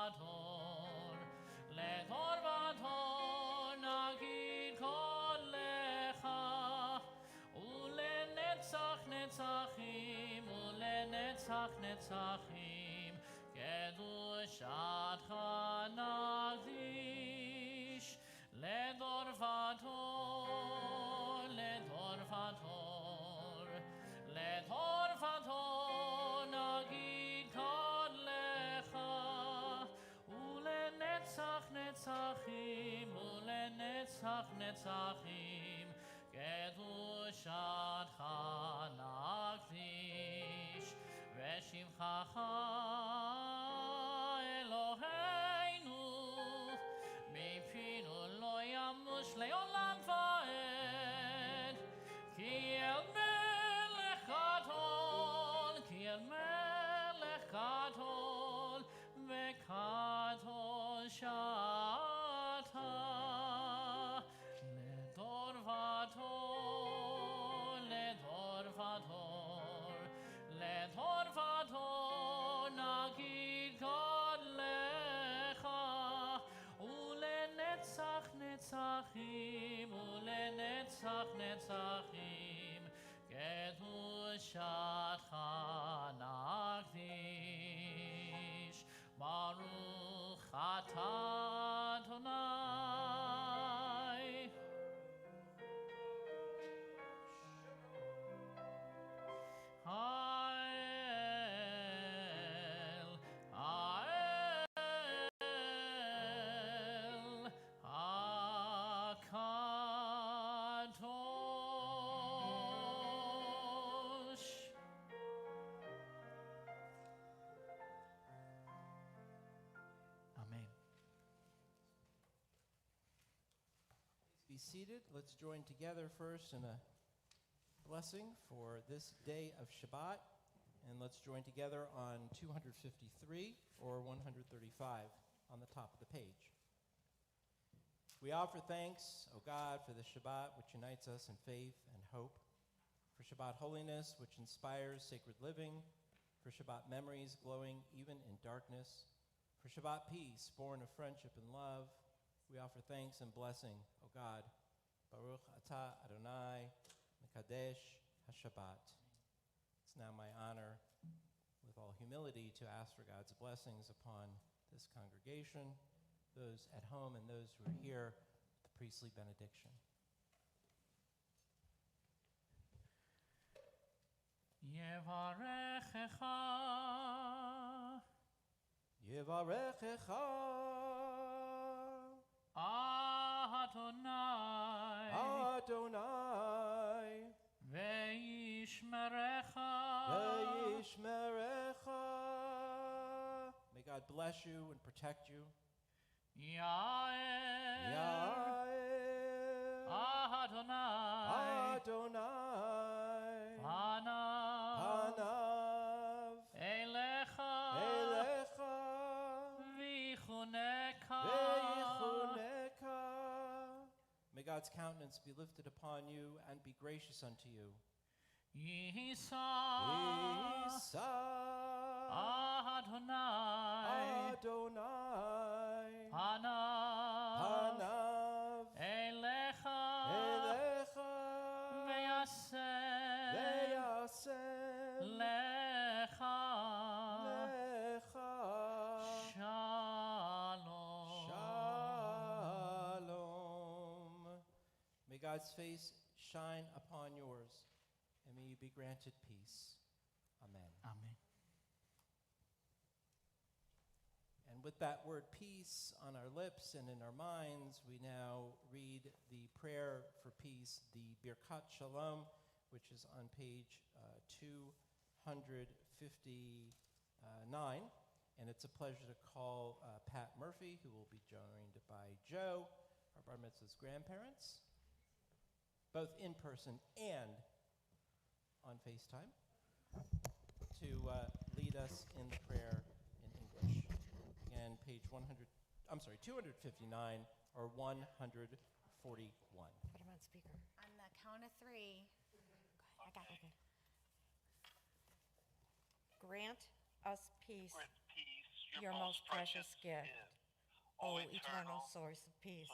ודור, לדור ודור נגיד קולך, ולנצח נצחים, ולנצח נצחים, קדושתך נקדיש, לדור ודור, לדור ודור, לדור ודור נגיד קולך, ולנצח נצחים, ולנצח נצחים, קדושתך נקדיש, ושבחך אלוהינו מפינו לא ימוש לעולם ועד, כי אל מלך גדול, כי אל מלך גדול וקדוש אתה, לדור ודור, לדור ודור, לדור ודור נגיד גדלך, ולנצח נצחים, ולנצח נצחים, קדושתך נקדיש. ברוך אתה אדוני האל, האל הקדוש. Amen. Be seated. Let's join together first in a blessing for this day of Shabbat. And let's join together on 253 or 135 on the top of the page. We offer thanks, O God, for the Shabbat which unites us in faith and hope, for Shabbat holiness which inspires sacred living, for Shabbat memories glowing even in darkness, for Shabbat peace born of friendship and love. We offer thanks and blessing, O God. Baruch atah Adonai Mekadesh HaShabbat. It's now my honor, with all humility, to ask for God's blessings upon this congregation, those at home and those who are here, the priestly benediction. Yevarechecha Yevarechecha Adonai Adonai ve'yishmerecha. Ve'yishmerecha. May God bless you and protect you. Yael Yael Adonai Adonai Panav Panav Elecha Elecha Vichuneka. Veichuneka. May God's countenance be lifted upon you and be gracious unto you. Yisa Isa Adonai Adonai Panav Panav Elecha Elecha Ve'yaseh Ve'yaseh Lecha Lecha Shalom. Shalom. May God's face shine upon yours, and may you be granted peace. Amen. Amen. And with that word peace on our lips and in our minds, we now read the prayer for peace, the Birkat Shalom, which is on page 259. And it's a pleasure to call Pat Murphy, who will be joined by Joe, our bar mitzvah's grandparents, both in person and on FaceTime, to lead us in the prayer in English. Again, page 259 or 141. Put him on speaker. On the count of three. Go ahead. I got it. Grant us peace Grant peace your most precious gift, O eternal source of peace.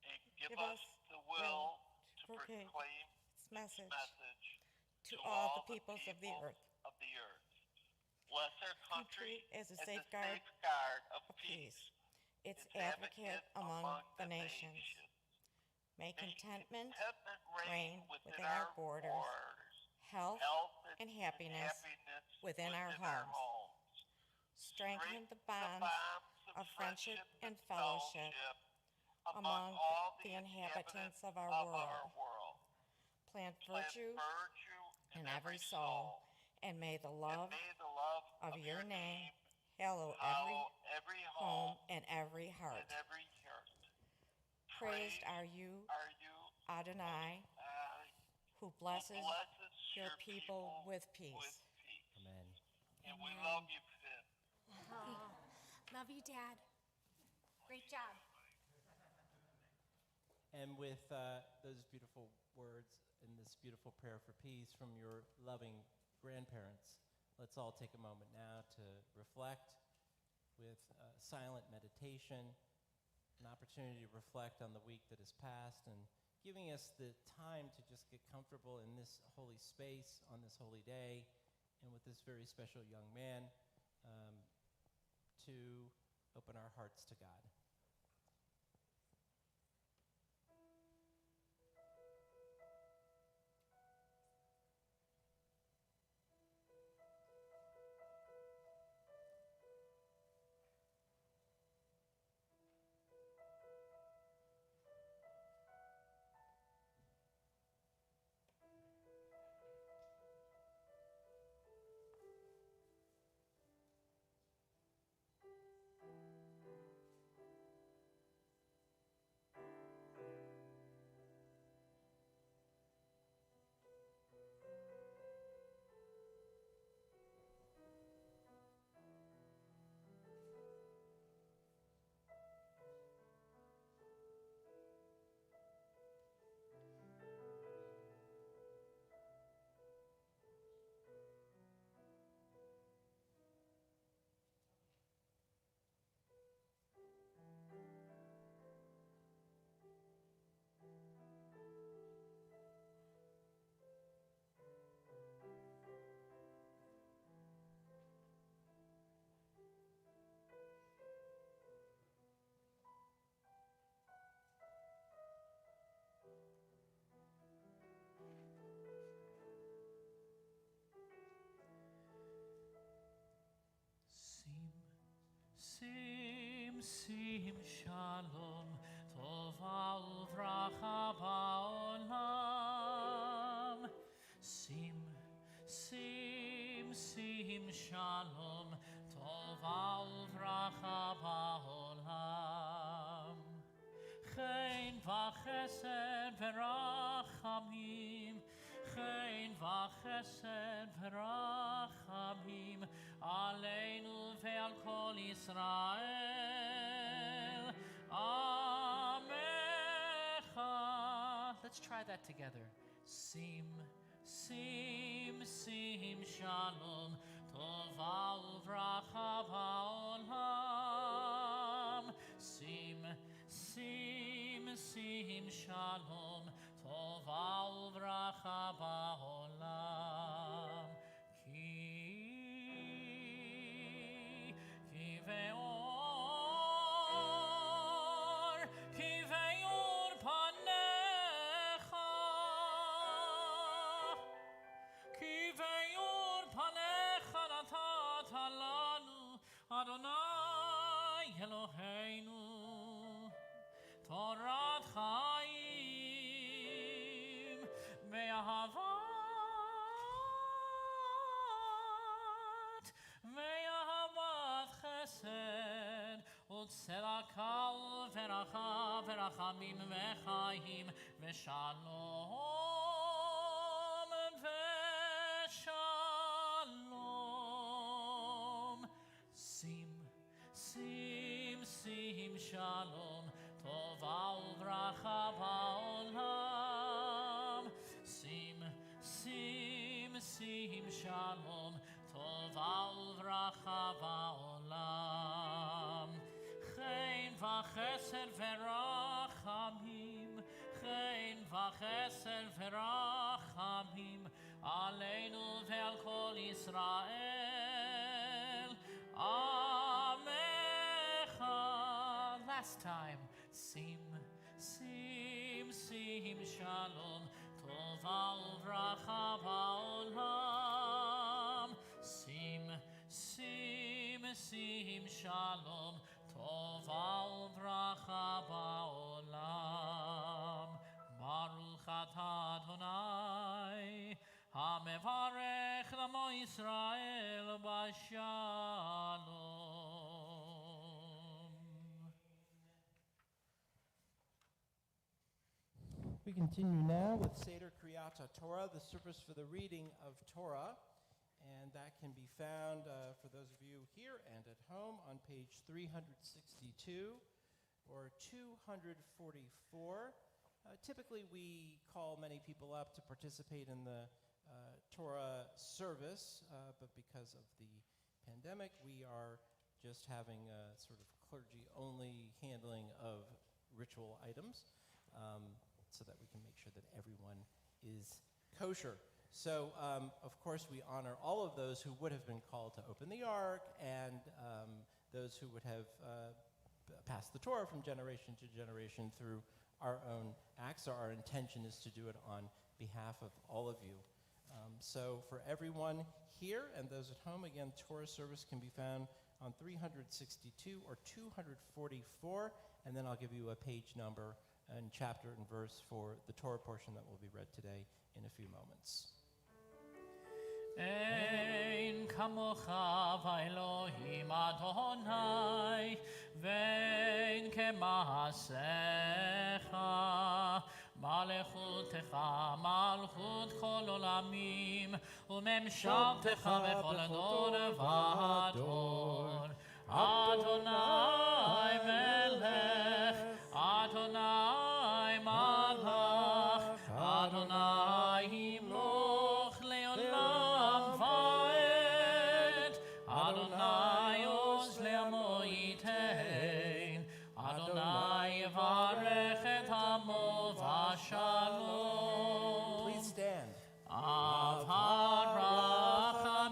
And give us the will to proclaim its message to to all the peoples of the earth. Bless our country As a as safeguard of of peace, peace, its advocate among the nations. May contentment reign within our borders, health and happiness within our homes. Strengthen the bonds of friendship and fellowship among the inhabitants of our world. Plant virtue in every soul, and may the love of your name hallow every home and every heart. Praised are you, Adonai, who blesses your people with peace. Amen. And we love you, Finn. Oh, love you, Dad. Great job. And with those beautiful words and this beautiful prayer for peace from your loving grandparents, let's all take a moment now to reflect with silent meditation, an opportunity to reflect on the week that has passed and giving us the time to just get comfortable in this holy space on this holy day and with this very special young man to open our hearts to God. Sim shalom tova uvracha ba'olam. Sim shalom tova uvracha ba'olam. Chen v'chesed v'rachamim, chen v'chesed v'rachamim, aleinu ve'al kol Yisrael. Amecha. Let's try that together. Sim shalom tova uvracha ba'olam. Sim shalom tova uvracha ba'olam. Ki ve'or panecha, ki ve'or panecha natata lanu, Adonai Eloheinu, Torat chaim ve'ahavat chesed u'tzedaka u'veracha verachamim ve'chaim ve'shalom ve'shalom. Sim shalom tova uvracha ba'olam. Sim shalom tova uvracha ba'olam. v'chesed v'rachamim, chen v'chesed v'rachamim, aleinu ve'al kol Yisrael. Amecha. Last time. Sim shalom, tova uvracha ba'olam. Sim shalom, tova uvracha ba'olam. Baruch atah Adonai, hamevarech lamo Yisrael b'shalom. We continue now with Seder Kriyat Torah, the service for the reading of Torah, and that can be found for those of you here and at home on page 362 or 244. Typically, we call many people up to participate in the Torah service, but because of the pandemic, we are just having a sort of clergy-only handling of ritual items. So that we can make sure that everyone is kosher. So, of course, we honor all of those who would have been called to open the ark and those who would have passed the Torah from generation to generation through our own acts. So our intention is to do it on behalf of all of you. So for everyone here and those at home, again, Torah service can be found on 362 or 244, and then I'll give you a page number and chapter and verse for the Torah portion that will be read today in a few moments. Ein kamocha v'Elohim Adonai, ve'ein kemaasecha, malechutecha malchut kol olamim, u'memshaltecha bechol dor v'dor. Adonai melech, Adonai malach, Adonai himloch leolam va'ed, Adonai oz le'amo yitein, Adonai yevarech et amo v'shalom. Please stand. Av harachamim,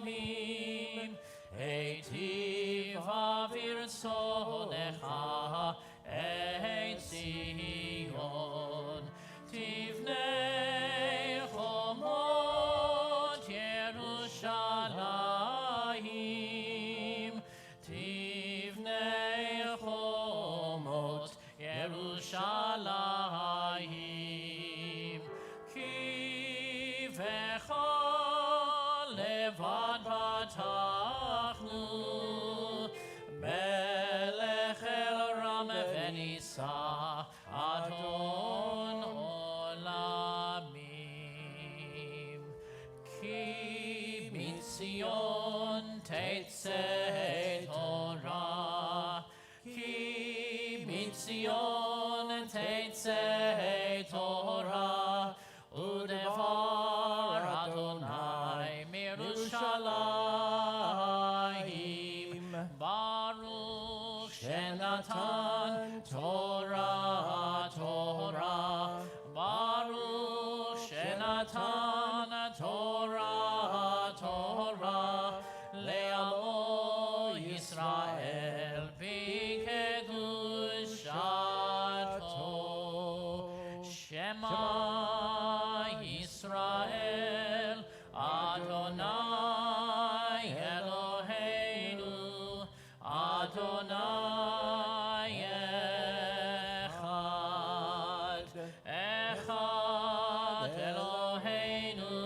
eitiv avirtzonecha, et Zion, tivnei chomot Yerushalayim, tivnei chomot Yerushalayim, ki v'chol levad patachnu, melech el ram v'nisa, Adon olamim. Ki mitzion tetzeh Torah, ki mitzion tetzeh Torah, udevar Adonai mirushalayim. Baruch shenatan Torah, Torah, Baruch shenatan Torah, Torah, le'amo Yisrael b'kedushato. Shema Yisrael, Adonai Eloheinu, Adonai echad, echad Eloheinu,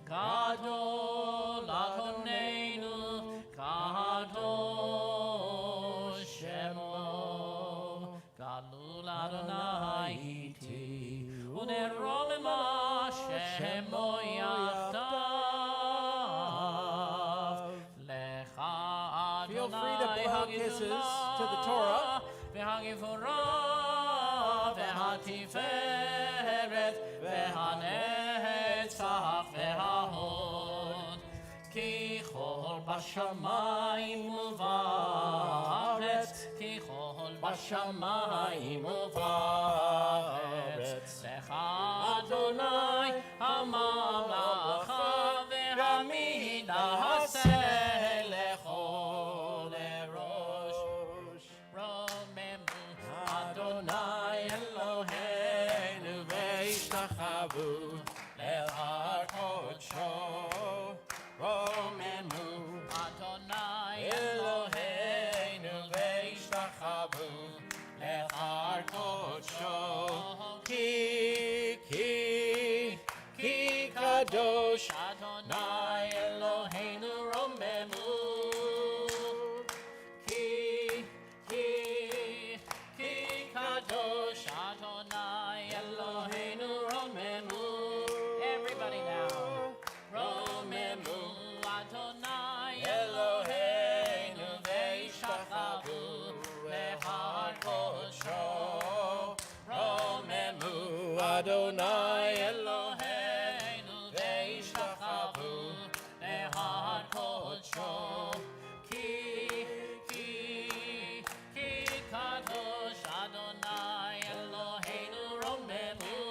gadol Adonenu, gadol Shemo, galul Adonai iti, uneromema Shemo yachdav, lecha Feel free to Adonai blow kisses to the Torah. והגבורה והתפארת והנצח וההוד, כי כל בשמיים ובארץ, כי כל בשמיים ובארץ. לך אדוני הממלכה והמינה עשה לכל לראש. רוממו אדוני אלוהינו והשתחוו להר קודשו. רוממו אדוני אלוהינו והשתחוו להר קודשו. כי קדוש אדוני אלוהינו רוממו. כי קדוש אדוני אלוהינו רוממו. Everybody now. רוממו אדוני אלוהינו והשתחוו להר קודשו. רוממו אדוני אלוהינו והשתחוו להר קודשו. כי קדוש אדוני אלוהינו רוממו.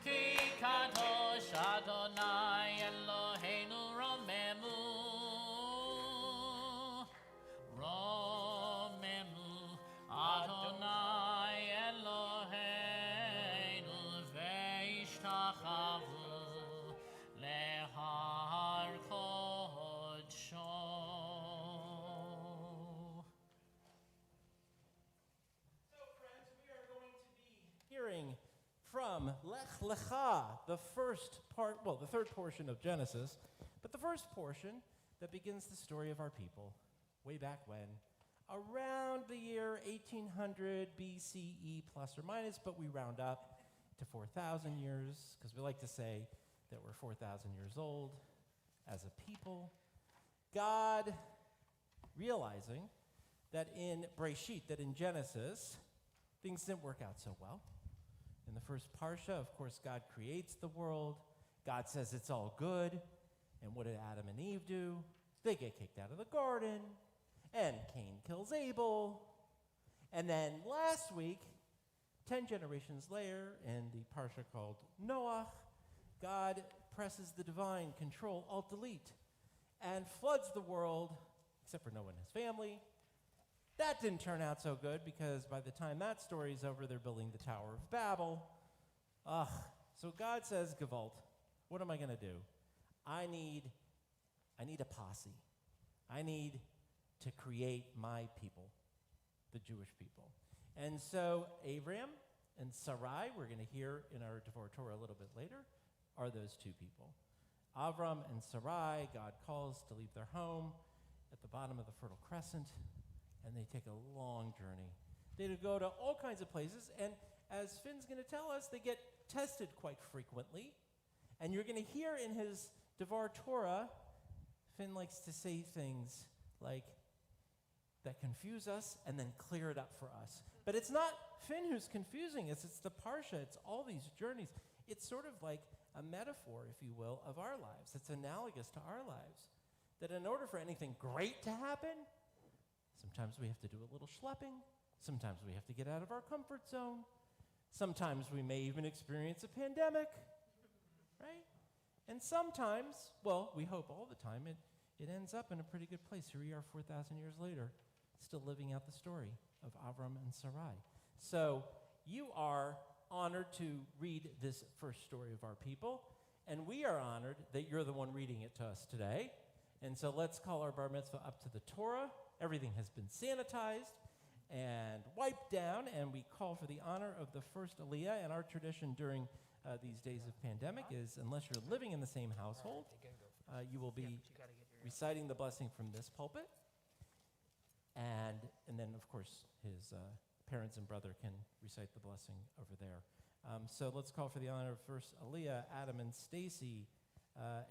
כי קדוש אדוני אלוהינו רוממו. רוממו אדוני אלוהינו והשתחוו להר קודשו. So, friends, we are going to be hearing from Lech Lecha, the first part, well, the third portion of Genesis, but the first portion that begins the story of our people, way back when, around the year 1800 BCE plus or minus, but we round up to 4,000 years, because we like to say that we're 4,000 years old as a people. God, realizing that in Breshit, that in Genesis, things didn't work out so well. In the first parsha, of course, God creates the world. God says it's all good. And what did Adam and Eve do? They get kicked out of the garden. And Cain kills Abel. And then last week, 10 generations later, in the parsha called Noah, God presses the divine Control, Alt-Delete, and floods the world, except for Noah and his family. That didn't turn out so good, because by the time that story's over, they're building the Tower of Babel. So God says, Gewalt, what am I going to do? I need a posse. I need to create my people, the Jewish people. And so Abraham and Sarai, we're going to hear in our Devar Torah a little bit later, are those two people. Avram and Sarai, God calls to leave their home at the bottom of the Fertile Crescent, and they take a long journey. They go to all kinds of places, and as Finn's going to tell us, they get tested quite frequently. And you're going to hear in his Devar Torah, Finn likes to say things like, that confuse us and then clear it up for us. But it's not Finn who's confusing us, it's the Parsha, it's all these journeys. It's sort of like a metaphor, if you will, of our lives. It's analogous to our lives. That in order for anything great to happen, sometimes we have to do a little schlepping. Sometimes we have to get out of our comfort zone. Sometimes we may even experience a pandemic, right? And sometimes, well, we hope all the time, it ends up in a pretty good place. Here we are 4,000 years later, still living out the story of Avram and Sarai. So you are honored to read this first story of our people, and we are honored that you're the one reading it to us today. And so let's call our bar mitzvah up to the Torah. Everything has been sanitized and wiped down, and we call for the honor of the first Aliyah. And our tradition during these days of pandemic is, unless you're living in the same household, you will be reciting the blessing from this pulpit. And then, of course, his parents and brother can recite the blessing over there. So let's call for the honor of first Aliyah, Adam and Stacy,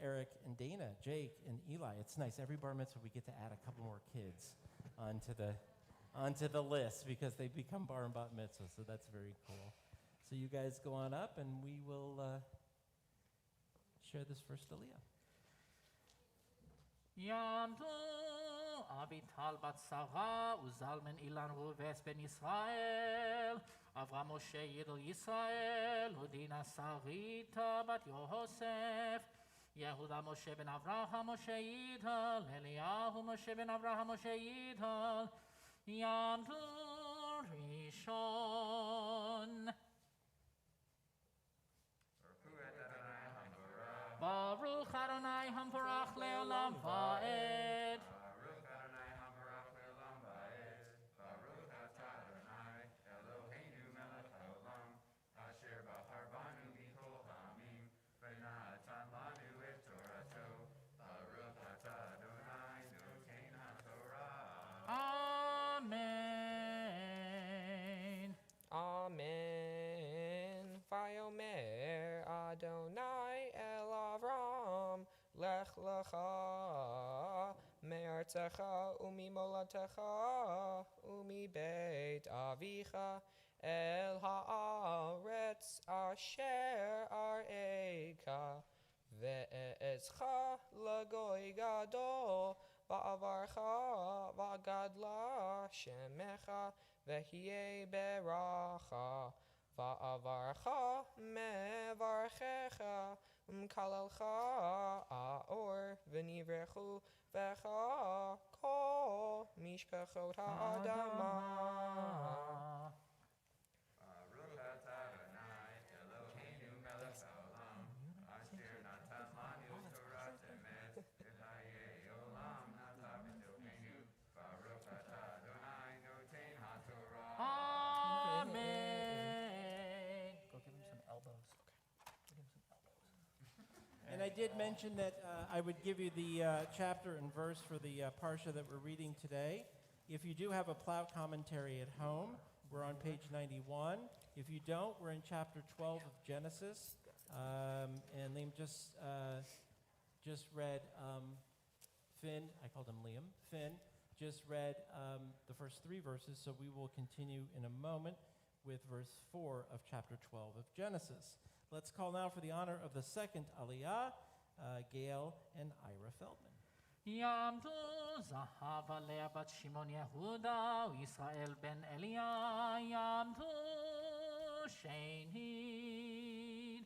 Eric and Dana, Jake and Eli. It's nice. Every bar mitzvah, we get to add a couple more kids onto the list because they become bar and bat mitzvah, so that's very cool. So you guys go on up, and we will share this first Aliyah. Yadu אביטל בת שרה, וזלמן אילן רובץ בן ישראל, אברהם משה ידל ישראל, ודינה שריתה בת יוסף, יהודה משה בן אברהם משה ידל, אליהו משה בן אברהם משה ידל, ידל ראשון. Baruch Adonai Hamporach Leolam Vaed. Baruch Adonai Hamporach Leolam Vaed. Baruch Atah Adonai Eloheinu melech haolam, asher bahar banu mikol ha'amim, v'natan lanu et Torato. Baruch Atah Adonai noten haTorah. Amen. Amen. Vayomer Adonai el Avram, lech lecha me'artzecha umimolatecha umibeit avicha el haaretz asher areika ve'ezcha lagoy gadol va'avarcha va'gadla shemecha ve'hiye beracha va'avarcha mevarchecha umkalalcha aor v'nivrechu vecha kol mishpachot ha'adama. Baruch Atah Adonai Eloheinu melech haolam, asher natan lanu Torat emet, v'chayei olam nata b'tocheinu. Baruch Atah Adonai noten haTorah. Amen. Go give him some elbows. Give him some elbows. And I did mention that I would give you the chapter and verse for the parsha that we're reading today. If you do have a Plout commentary at home, we're on page 91. If you don't, we're in chapter 12 of Genesis. And Liam just read Finn. I called him Liam. Finn just read the first 3 verses, so we will continue in a moment with verse 4 of chapter 12 of Genesis. Let's call now for the honor of the second Aliyah, Gail and Ira Feldman. Yamdu Zahava Lea bat Shimon Yehuda, Israel ben Eliah, Yamdu Sheinid.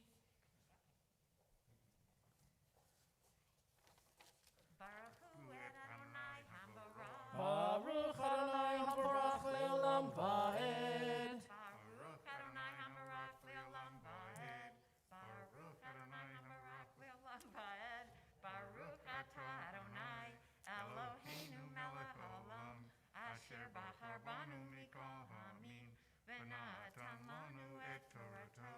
Baruch Adonai Hamporach Leolam Vaed. Baruch Adonai Hamarach Leolam Vaed. Baruch Adonai Hamarach Leolam Vaed. Baruch Atah Adonai Eloheinu melech haolam, asher bahar banu mikol ha'amim, v'natan lanu et Torato.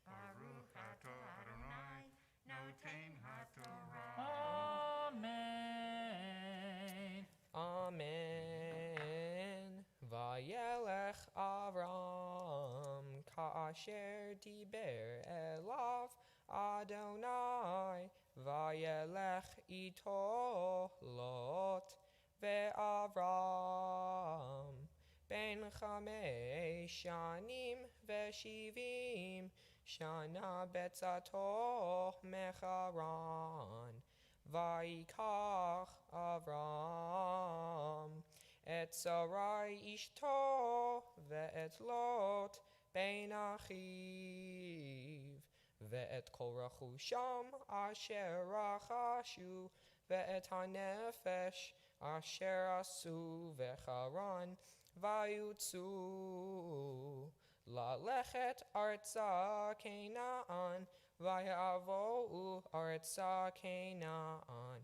Baruch Atah Adonai noten haTorah. Amen. Amen. Vayelech Avram ka'asher diber elav Adonai, vayelech ito Lot ve'Avram ben 5 shanim ve'shivim shana betzato mecharan. Vayikach Avram et Sarai ishto ve'et Lot ben achiv ve'et kol rachusham asher rachashu ve'et hanefesh asher asu ve'charan vayutzu lalechet arza Canaan Vayavo'u artza Canaan,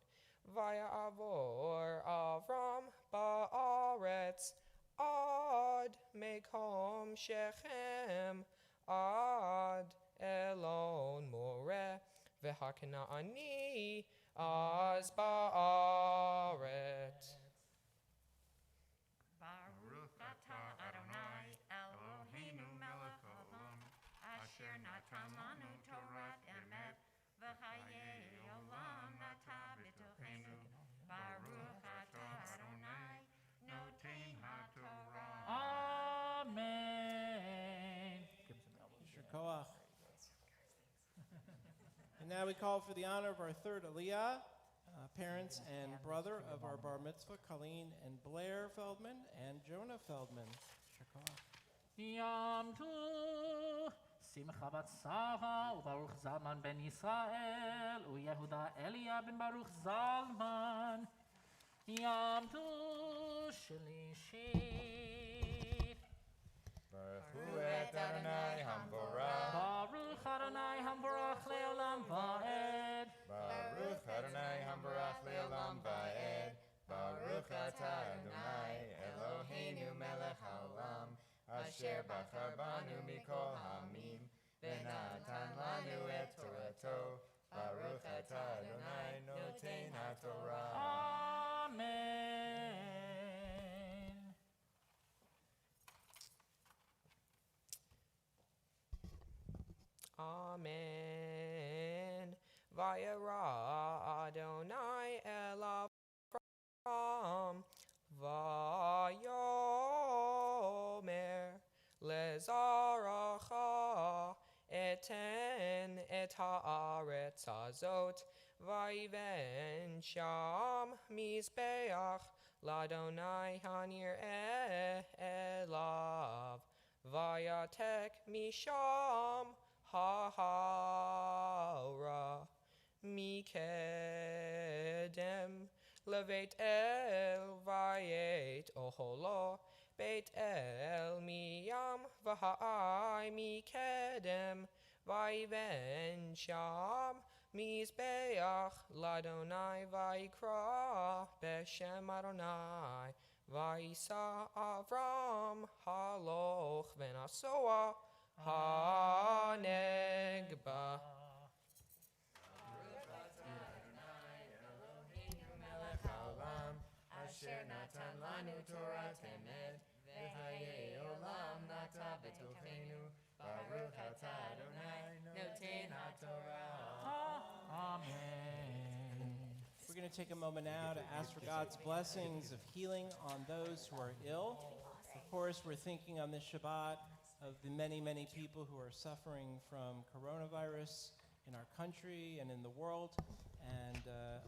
Vayavor Avram ba'aretz ad mekom Shechem ad Elon Moreh v'hakanaani az ba'aretz. Baruch Atah Adonai Eloheinu melech haolam, asher natan lanu Torat emet, v'chayei olam nata b'tocheinu. Baruch Atah Adonai noten haTorah. Amen. Give him some elbows. Yisher koach. And now we call for the honor of our third Aliyah, parents and brother of our bar mitzvah, Colleen and Blair Feldman and Jonah Feldman. Shakar. Yom Tu, Simcha bat Sara, uBaruch Zalman ben Yisrael, uYehuda Elia ben Baruch Zalman. Yom Tu, Shlishit. Baruch et Adonai Hamvorach. Baruch Adonai Hamvorach le'olam va'ed. Baruch Adonai Hamvorach le'olam va'ed. Baruch atah Adonai Eloheinu melech haolam. Asher bachar banu mikol hamim. Venatan lanu et Torato. Baruch atah Adonai noten haTorah. Amen. Amen. Vayera Adonai el Avram vayomer lezaracha eten et haaretz hazot vayiven sham mizbeach ladonai hanir elav vayatek misham ha'ara mikedem levet el vayet oholo beit el miyam v'ha'ai mikedem vayiven sham mizbeach ladonai vayikra beshem Adonai vayisa Avram haloch v'nasoa Hanegba. Asher natan lanu Torah temet, v'chayei olam nata b'tochenu, Baruch atah Adonai noten haTorah. Amen. We're going to take a moment now to ask for God's blessings of healing on those who are ill. Of course, we're thinking on this Shabbat of the many, many people who are suffering from coronavirus in our country and in the world, and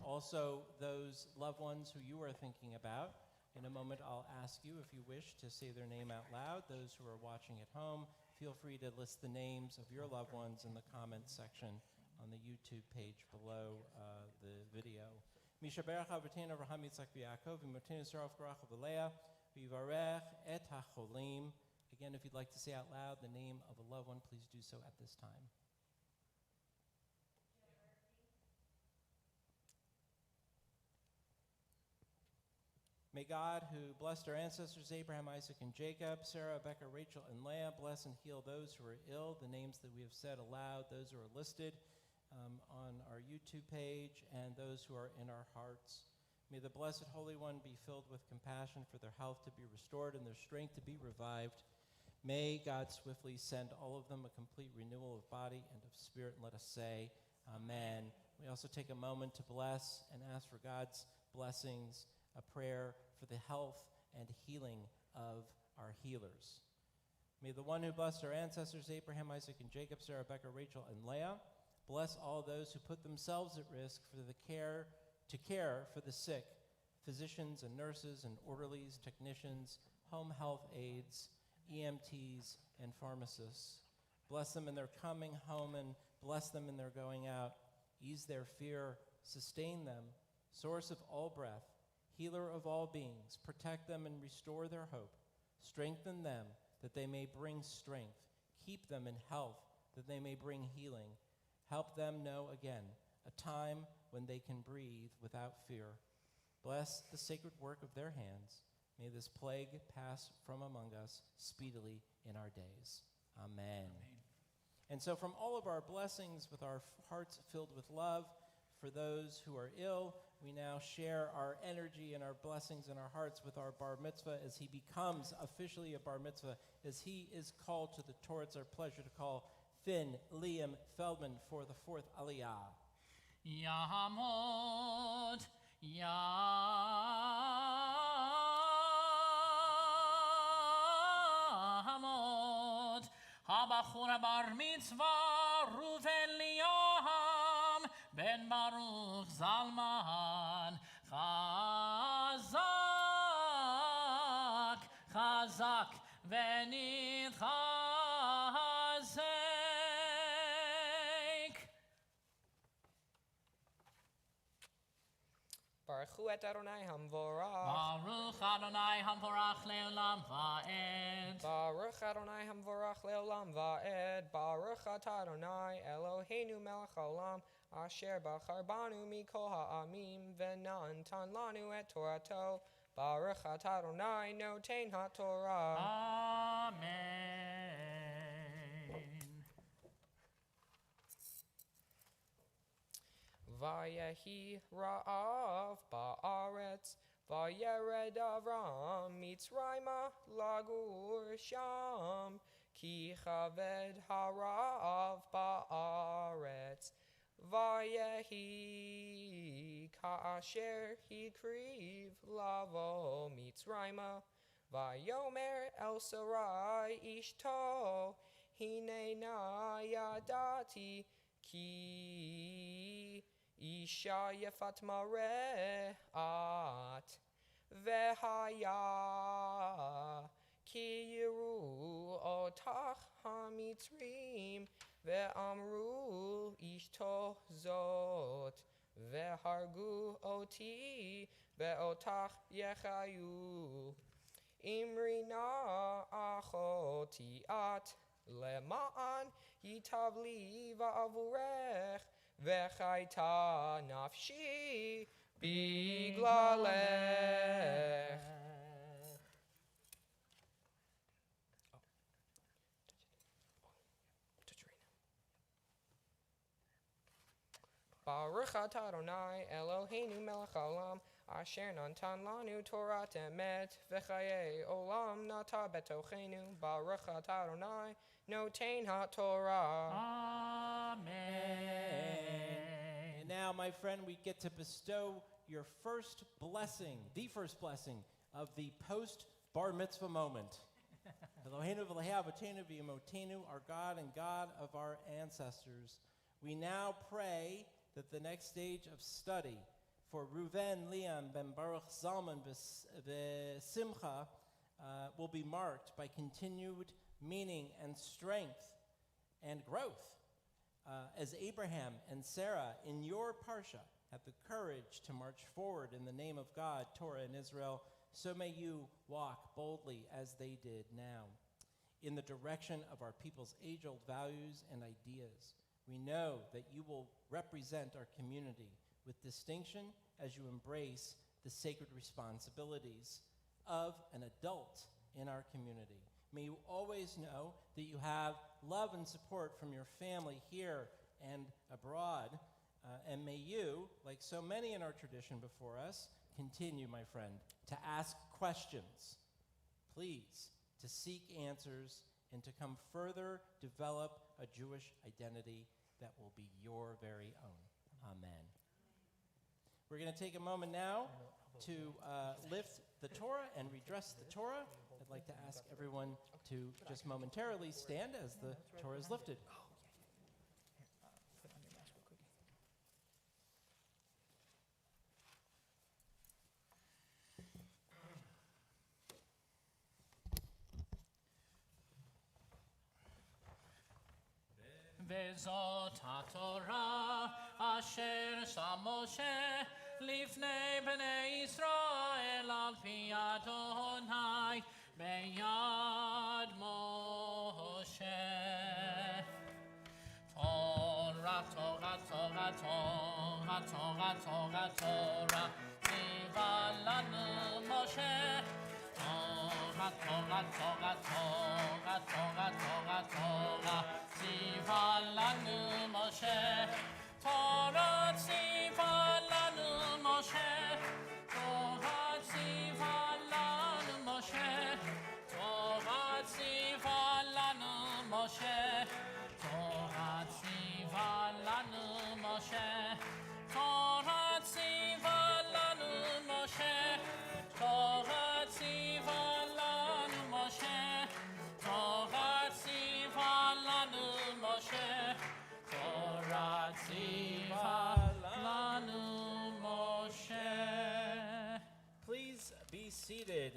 also those loved ones who you are thinking about. In a moment, I'll ask you, if you wish, to say their name out loud. Those who are watching at home, feel free to list the names of your loved ones in the comments section on the YouTube page below the video. Mishaberach Avrotenu Avraham Yitzchak v'Yaakov v'Imotenu Sarah v'Korach v'Leah v'Yivarech et hacholim. Again, if you'd like to say out loud the name of a loved one, please do so at this time. May God, who blessed our ancestors Abraham, Isaac, and Jacob, Sarah, Rebecca, Rachel, and Leah, bless and heal those who are ill, the names that we have said aloud, those who are listed on our YouTube page, and those who are in our hearts. May the Blessed Holy One be filled with compassion for their health to be restored and their strength to be revived. May God swiftly send all of them a complete renewal of body and of spirit, and let us say, Amen. We also take a moment to bless and ask for God's blessings, a prayer for the health and healing of our healers. May the one who blessed our ancestors, Abraham, Isaac, and Jacob, Sarah, Rebecca, Rachel, and Leah, bless all those who put themselves at risk for to care for the sick, physicians and nurses and orderlies, technicians, home health aides, EMTs, and pharmacists. Bless them in their coming home and bless them in their going out. Ease their fear, sustain them, source of all breath, healer of all beings. Protect them and restore their hope. Strengthen them that they may bring strength. Keep them in health that they may bring healing. Help them know again a time when they can breathe without fear. Bless the sacred work of their hands. May this plague pass from among us speedily in our days. Amen. And so from all of our blessings, with our hearts filled with love for those who are ill, we now share our energy and our blessings and our hearts with our bar mitzvah as he becomes officially a bar mitzvah, as he is called to the Torah. It's our pleasure to call Finn Liam Feldman for the fourth Aliyah. Yamod, Yamod, Habachur bar mitzvah, Ruven Liam, Ben Baruch Zalman. חזק ונתחזק. Baruchu et Adonai Hamvorach. Baruch Adonai hamvorach leolam va'ed. Baruch Adonai Hamvorach Leolam Va'ed. Baruch Atah Adonai Eloheinu Melech Haolam Asher Bachar Banu Mikol Ha'amim V'na'antan Lanu et Torato. Baruch Atah Adonai Noten HaTorah. Amen. Vayehi Ra'av Ba'aretz Vayered Avram Mitzrayma Lagur Sham Ki Chaved Harav Ba'aretz Vayehi Ka'asher Hikriv Lavo Mitzrayma Vayomer El Sarai Ishto Hinena Yadati Ki Isha Yefat Mare'at Vehaya Ki Yiru Otach HaMitzrim Ve'amru Ishto Zot Ve'hargu Oti Ve'otach Yechayu Imrina Achoti At Lema'an Yitavli Va'avurech V'chaita nafshi biglalech. Baruch atah Adonai Eloheinu melech haolam asher natan lanu Torah emet v'chayei olam nata betochenu. Baruch atah Adonai noten haTorah. Amen. And now, my friend, we get to bestow your first blessing, the first blessing of the post-bar mitzvah moment. Eloheinu v'leha avotenu v'yimotenu, our God and God of our ancestors. We now pray that the next stage of study for Reuven, Leon, Ben Baruch, Zalman, Simcha will be marked by continued meaning and strength and growth. As Abraham and Sarah in your parsha had the courage to march forward in the name of God, Torah, and Israel, so may you walk boldly as they did now in the direction of our people's age-old values and ideas. We know that you will represent our community with distinction as you embrace the sacred responsibilities of an adult in our community. May you always know that you have love and support from your family here and abroad. And may you, like so many in our tradition before us, continue, my friend, to ask questions, please, to seek answers, and to come further develop a Jewish identity that will be your very own. Amen. We're going to take a moment now to lift the Torah and redress the Torah. I'd like to ask everyone to just momentarily stand as the Torah is lifted. וזאת התורה אשר שם משה לפני בני ישראל על פי אדוני ביד משה. תורה, תורה, תורה, תורה, תורה, תורה, תורה, ציווה לנו משה. תורה, תורה, תורה, תורה, תורה, תורה, תורה, ציווה לנו משה. תורה ציווה לנו משה. תורה ציווה לנו משה. תורה ציווה לנו משה. תורה ציווה לנו משה. תורה ציווה לנו משה. תורה ציווה לנו משה. תורה ציווה לנו משה. תורה ציווה לנו משה. Please be seated.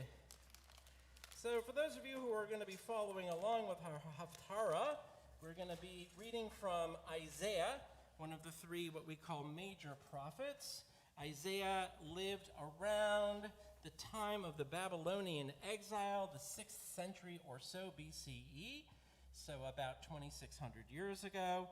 So for those of you who are going to be following along with our Haftarah, we're going to be reading from Isaiah, one of the three what we call major prophets. Isaiah lived around the time of the Babylonian exile, the 6th century or so BCE, so about 2,600 years ago.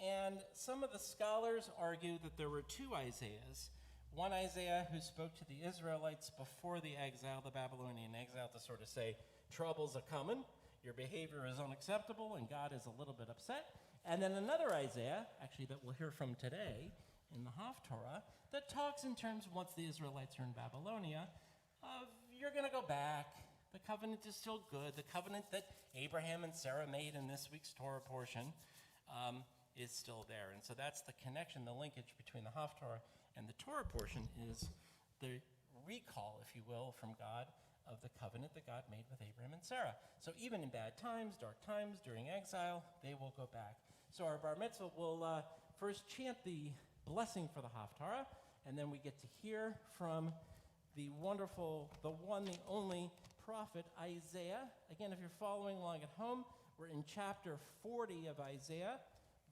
And some of the scholars argue that there were two Isaiahs. One Isaiah who spoke to the Israelites before the exile, the Babylonian exile, to sort of say, trouble's a-coming, your behavior is unacceptable, and God is a little bit upset. And then another Isaiah, actually that we'll hear from today in the Haftarah, that talks in terms of once the Israelites are in Babylonia, of you're going to go back. The covenant is still good. The covenant that Abraham and Sarah made in this week's Torah portion is still there. And so that's the connection, the linkage between the Haftarah and the Torah portion is the recall, if you will, from God of the covenant that God made with Abraham and Sarah. So even in bad times, dark times, during exile, they will go back. So our bar mitzvah will first chant the blessing for the Haftarah, and then we get to hear from the wonderful, the one, the only prophet Isaiah. Again, if you're following along at home, we're in chapter 40 of Isaiah,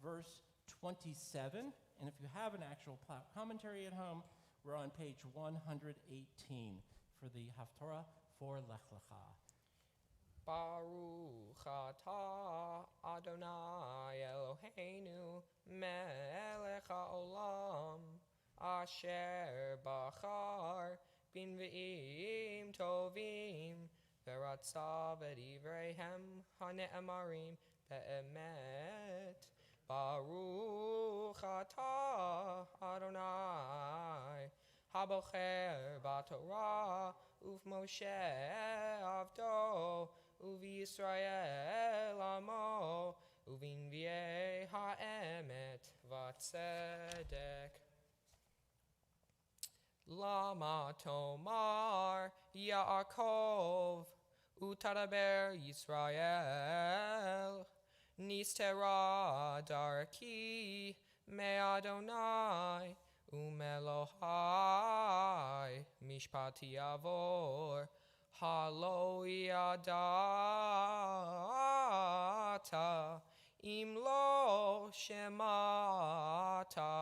verse 27. And if you have an actual commentary at home, we're on page 118 for the Haftarah for Lech Lecha. Baruch atah Adonai Eloheinu melech haolam asher bachar b'nvi'im tovim v'ratza v'divreihem hane'emarim be'emet. Baruch atah Adonai habocher b'Torah uv'Moshe avdo uv'Yisrael amo uv'invi'ei ha'emet v'tzedek. Lama tomar Yaakov utadaber Yisrael Nistera darki me Adonai umelohai mishpati avor halo yadata imlo shemata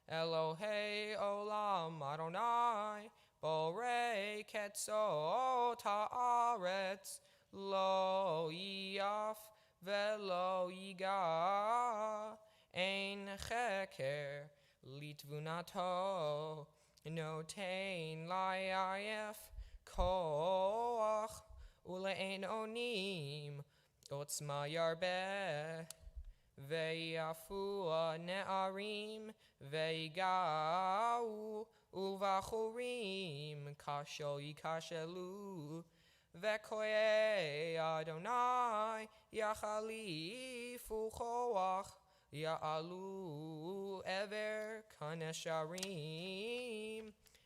Elohei olam Adonai borei ketzot haaretz lo yaf velo yiga ein cheker litvunato notein layayef koach ulein onim otzma yarbeh ve'yafua ne'arim ve'igau uvachurim kasho yikashelu ve'koye Adonai yachalifu choach ya'alu ever kanesharim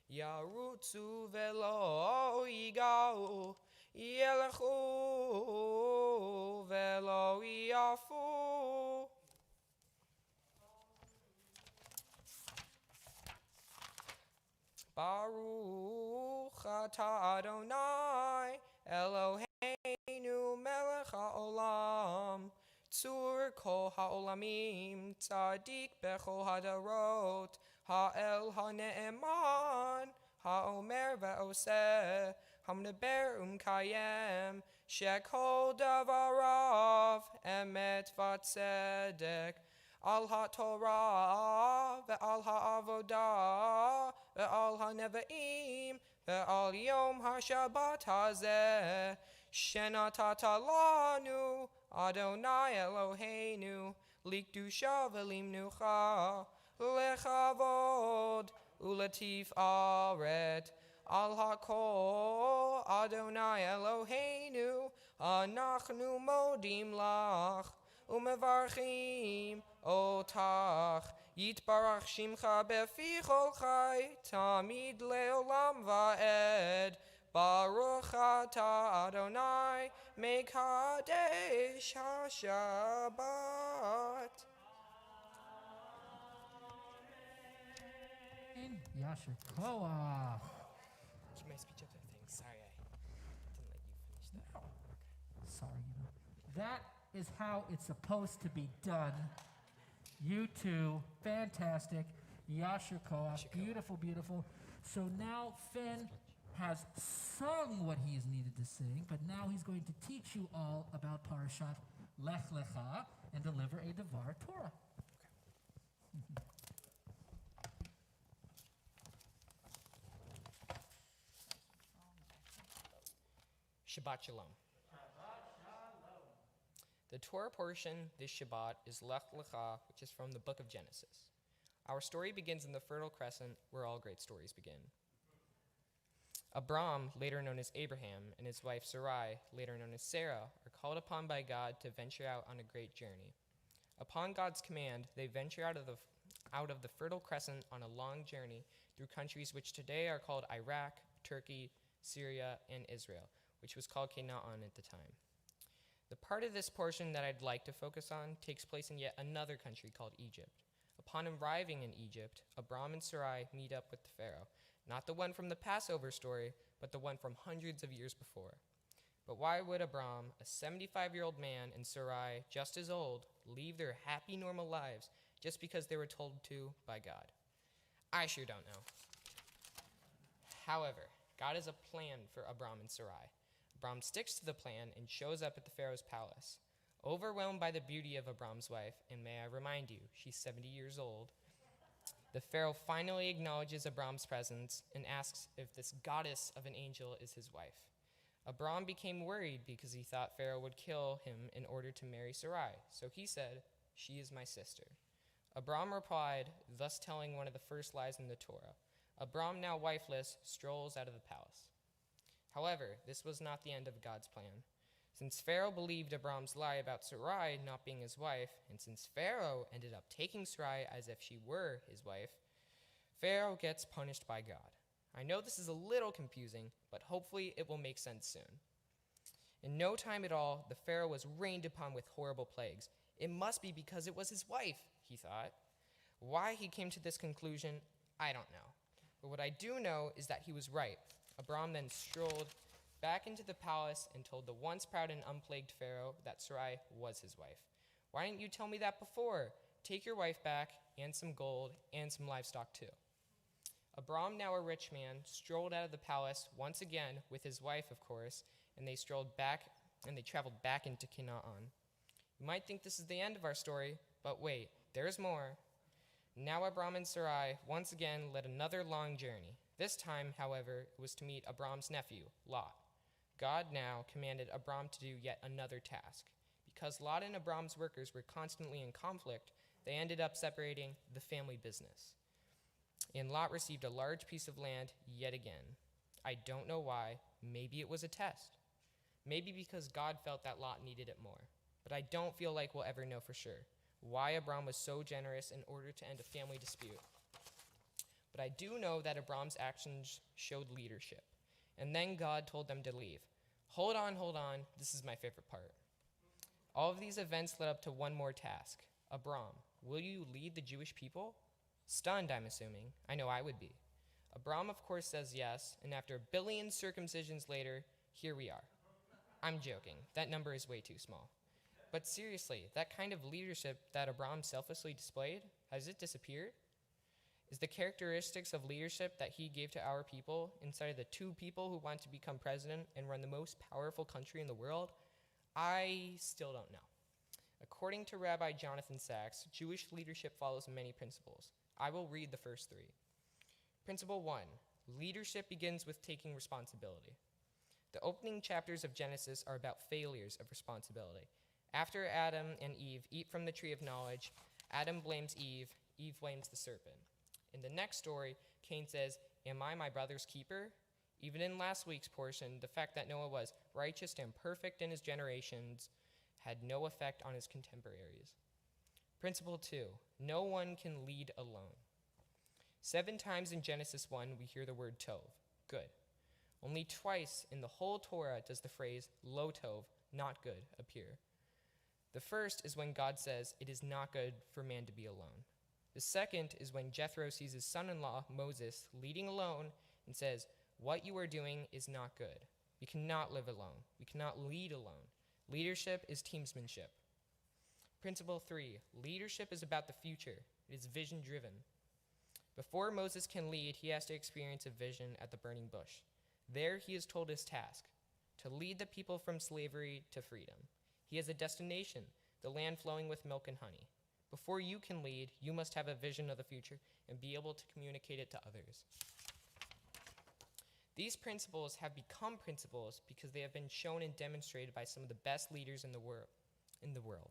yarutzu velo yigau yelechu velo yafu. Baruch atah Adonai Eloheinu melech haolam tzur kol haolamim tzadik bechol hadarot ha'el ha'ne'eman ha'omer ve'oseh hamneber kayem shekol davarav emet v'tzedek al ha'torah ve'al ha'avodah ve'al ha'nevi'im ve'al yom ha'shabbat hazeh shenatata lanu Adonai Eloheinu likdusha v'limnucha lechavod ulatif aret al hakol Adonai Eloheinu anachnu modim lach umevarchim otach yitbarach shimcha befi chol chai tamid leolam va'ed. Baruch atah Adonai mekadesh haShabbat. Yasher Koach. Keep my speech up there, thanks. Sorry, I didn't let you finish Sorry, that is how it's supposed to be done. You two, fantastic. Yasher Koach, beautiful, beautiful. So now Finn has sung what he is needed to sing, but now he's going to teach you all about Parashat Lech Lecha and deliver a Devar Torah. Shabbat Shalom. The Torah portion this Shabbat is Lech Lecha, which is from the book of Genesis. Our story begins in the Fertile Crescent, where all great stories begin. Abram, later known as Abraham, and his wife Sarai, later known as Sarah, are called upon by God to venture out on a great journey. Upon God's command, they venture out of the Fertile Crescent on a long journey through countries which today are called Iraq, Turkey, Syria, and Israel, which was called Canaan at the time. The part of this portion that I'd like to focus on takes place in yet another country called Egypt. Upon arriving in Egypt, Abram and Sarai meet up with the Pharaoh, not the one from the Passover story, but the one from hundreds of years before. But why would Abram, a 75-year-old man, and Sarai, just as old, leave their happy, normal lives just because they were told to by God? I sure don't know. However, God has a plan for Abram and Sarai. Abram sticks to the plan and shows up at the Pharaoh's palace. Overwhelmed by the beauty of Abram's wife, and may I remind you, she's 70 years old, the Pharaoh finally acknowledges Abram's presence and asks if this goddess of an angel is his wife. Abram became worried because he thought Pharaoh would kill him in order to marry Sarai, so he said, "She is my sister." Abram replied, thus telling one of the first lies in the Torah. Abram, now wifeless, strolls out of the palace. However, this was not the end of God's plan. Since Pharaoh believed Abram's lie about Sarai not being his wife, and since Pharaoh ended up taking Sarai as if she were his wife, Pharaoh gets punished by God. I know this is a little confusing, but hopefully it will make sense soon. In no time at all, the Pharaoh was rained upon with horrible plagues. It must be because it was his wife, he thought. Why he came to this conclusion, I don't know. But what I do know is that he was right. Abram then strolled back into the palace and told the once proud and unplagued Pharaoh that Sarai was his wife. Why didn't you tell me that before? Take your wife back, and some gold, and some livestock too. Abram, now a rich man, strolled out of the palace once again with his wife, of course, and they traveled back into Canaan. You might think this is the end of our story, but wait, there's more. Now Abram and Sarai once again led another long journey. This time, however, it was to meet Abram's nephew, Lot. God now commanded Abram to do yet another task. Because Lot and Abram's workers were constantly in conflict, they ended up separating the family business. And Lot received a large piece of land yet again. I don't know why. Maybe it was a test. Maybe because God felt that Lot needed it more. But I don't feel like we'll ever know for sure why Abram was so generous in order to end a family dispute. But I do know that Abram's actions showed leadership. And then God told them to leave. Hold on, this is my favorite part. All of these events led up to one more task. Abram, will you lead the Jewish people? Stunned, I'm assuming. I know I would be. Abram, of course, says yes, and after a billion circumcisions later, here we are. I'm joking. That number is way too small. But seriously, that kind of leadership that Abram selflessly displayed, has it disappeared? Is the characteristics of leadership that he gave to our people inside of the two people who want to become president and run the most powerful country in the world? I still don't know. According to Rabbi Jonathan Sachs, Jewish leadership follows many principles. I will read the first three. Principle 1, leadership begins with taking responsibility. The opening chapters of Genesis are about failures of responsibility. After Adam and Eve eat from the tree of knowledge, Adam blames Eve, Eve blames the serpent. In the next story, Cain says, "Am I my brother's keeper?" Even in last week's portion, the fact that Noah was righteous and perfect in his generations had no effect on his contemporaries. Principle 2, no one can lead alone. 7 times in Genesis 1, we hear the word tov, good. Only twice in the whole Torah does the phrase lo tov, not good, appear. The first is when God says it is not good for man to be alone. The second is when Jethro sees his son-in-law, Moses, leading alone and says, "What you are doing is not good." We cannot live alone. We cannot lead alone. Leadership is teamsmanship. Principle 3, leadership is about the future. It is vision-driven. Before Moses can lead, he has to experience a vision at the burning bush. There he is told his task, to lead the people from slavery to freedom. He has a destination, the land flowing with milk and honey. Before you can lead, you must have a vision of the future and be able to communicate it to others. These principles have become principles because they have been shown and demonstrated by some of the best leaders in the world.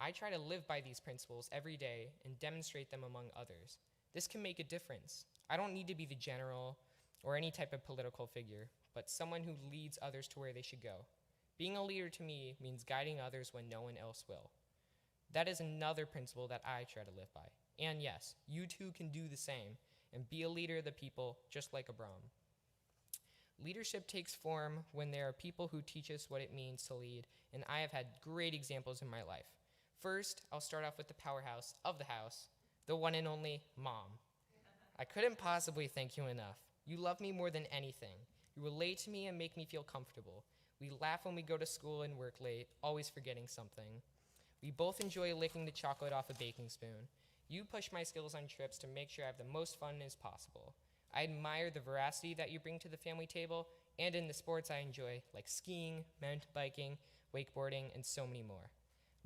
I try to live by these principles every day and demonstrate them among others. This can make a difference. I don't need to be the general or any type of political figure, but someone who leads others to where they should go. Being a leader to me means guiding others when no one else will. That is another principle that I try to live by. And yes, you too can do the same and be a leader of the people just like Abram. Leadership takes form when there are people who teach us what it means to lead, and I have had great examples in my life. First, I'll start off with the powerhouse of the house, the one and only Mom. I couldn't possibly thank you enough. You love me more than anything. You relate to me and make me feel comfortable. We laugh when we go to school and work late, always forgetting something. We both enjoy licking the chocolate off a baking spoon. You push my skills on trips to make sure I have the most fun as possible. I admire the veracity that you bring to the family table and in the sports I enjoy, like skiing, mountain biking, wakeboarding, and so many more.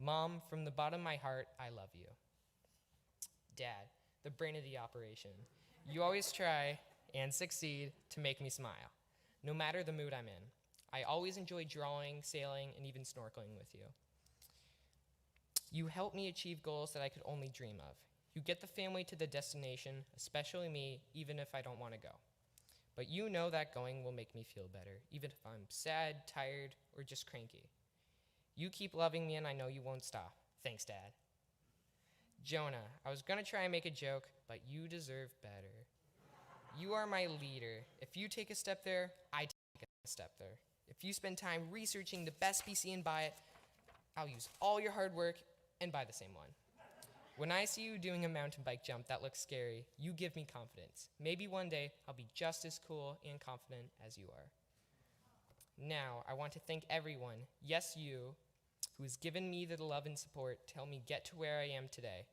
Mom, from the bottom of my heart, I love you. Dad, the brain of the operation. You always try and succeed to make me smile, no matter the mood I'm in. I always enjoy drawing, sailing, and even snorkeling with you. You help me achieve goals that I could only dream of. You get the family to the destination, especially me, even if I don't want to go. But you know that going will make me feel better, even if I'm sad, tired, or just cranky. You keep loving me and I know you won't stop. Thanks, Dad. Jonah, I was gonna try and make a joke, but you deserve better. You are my leader. If you take a step there, I take a step there. If you spend time researching the best PC and buy it, I'll use all your hard work and buy the same one. When I see you doing a mountain bike jump that looks scary, you give me confidence. Maybe one day I'll be just as cool and confident as you are. Now, I want to thank everyone, yes you, who has given me the love and support to help me get to where I am today.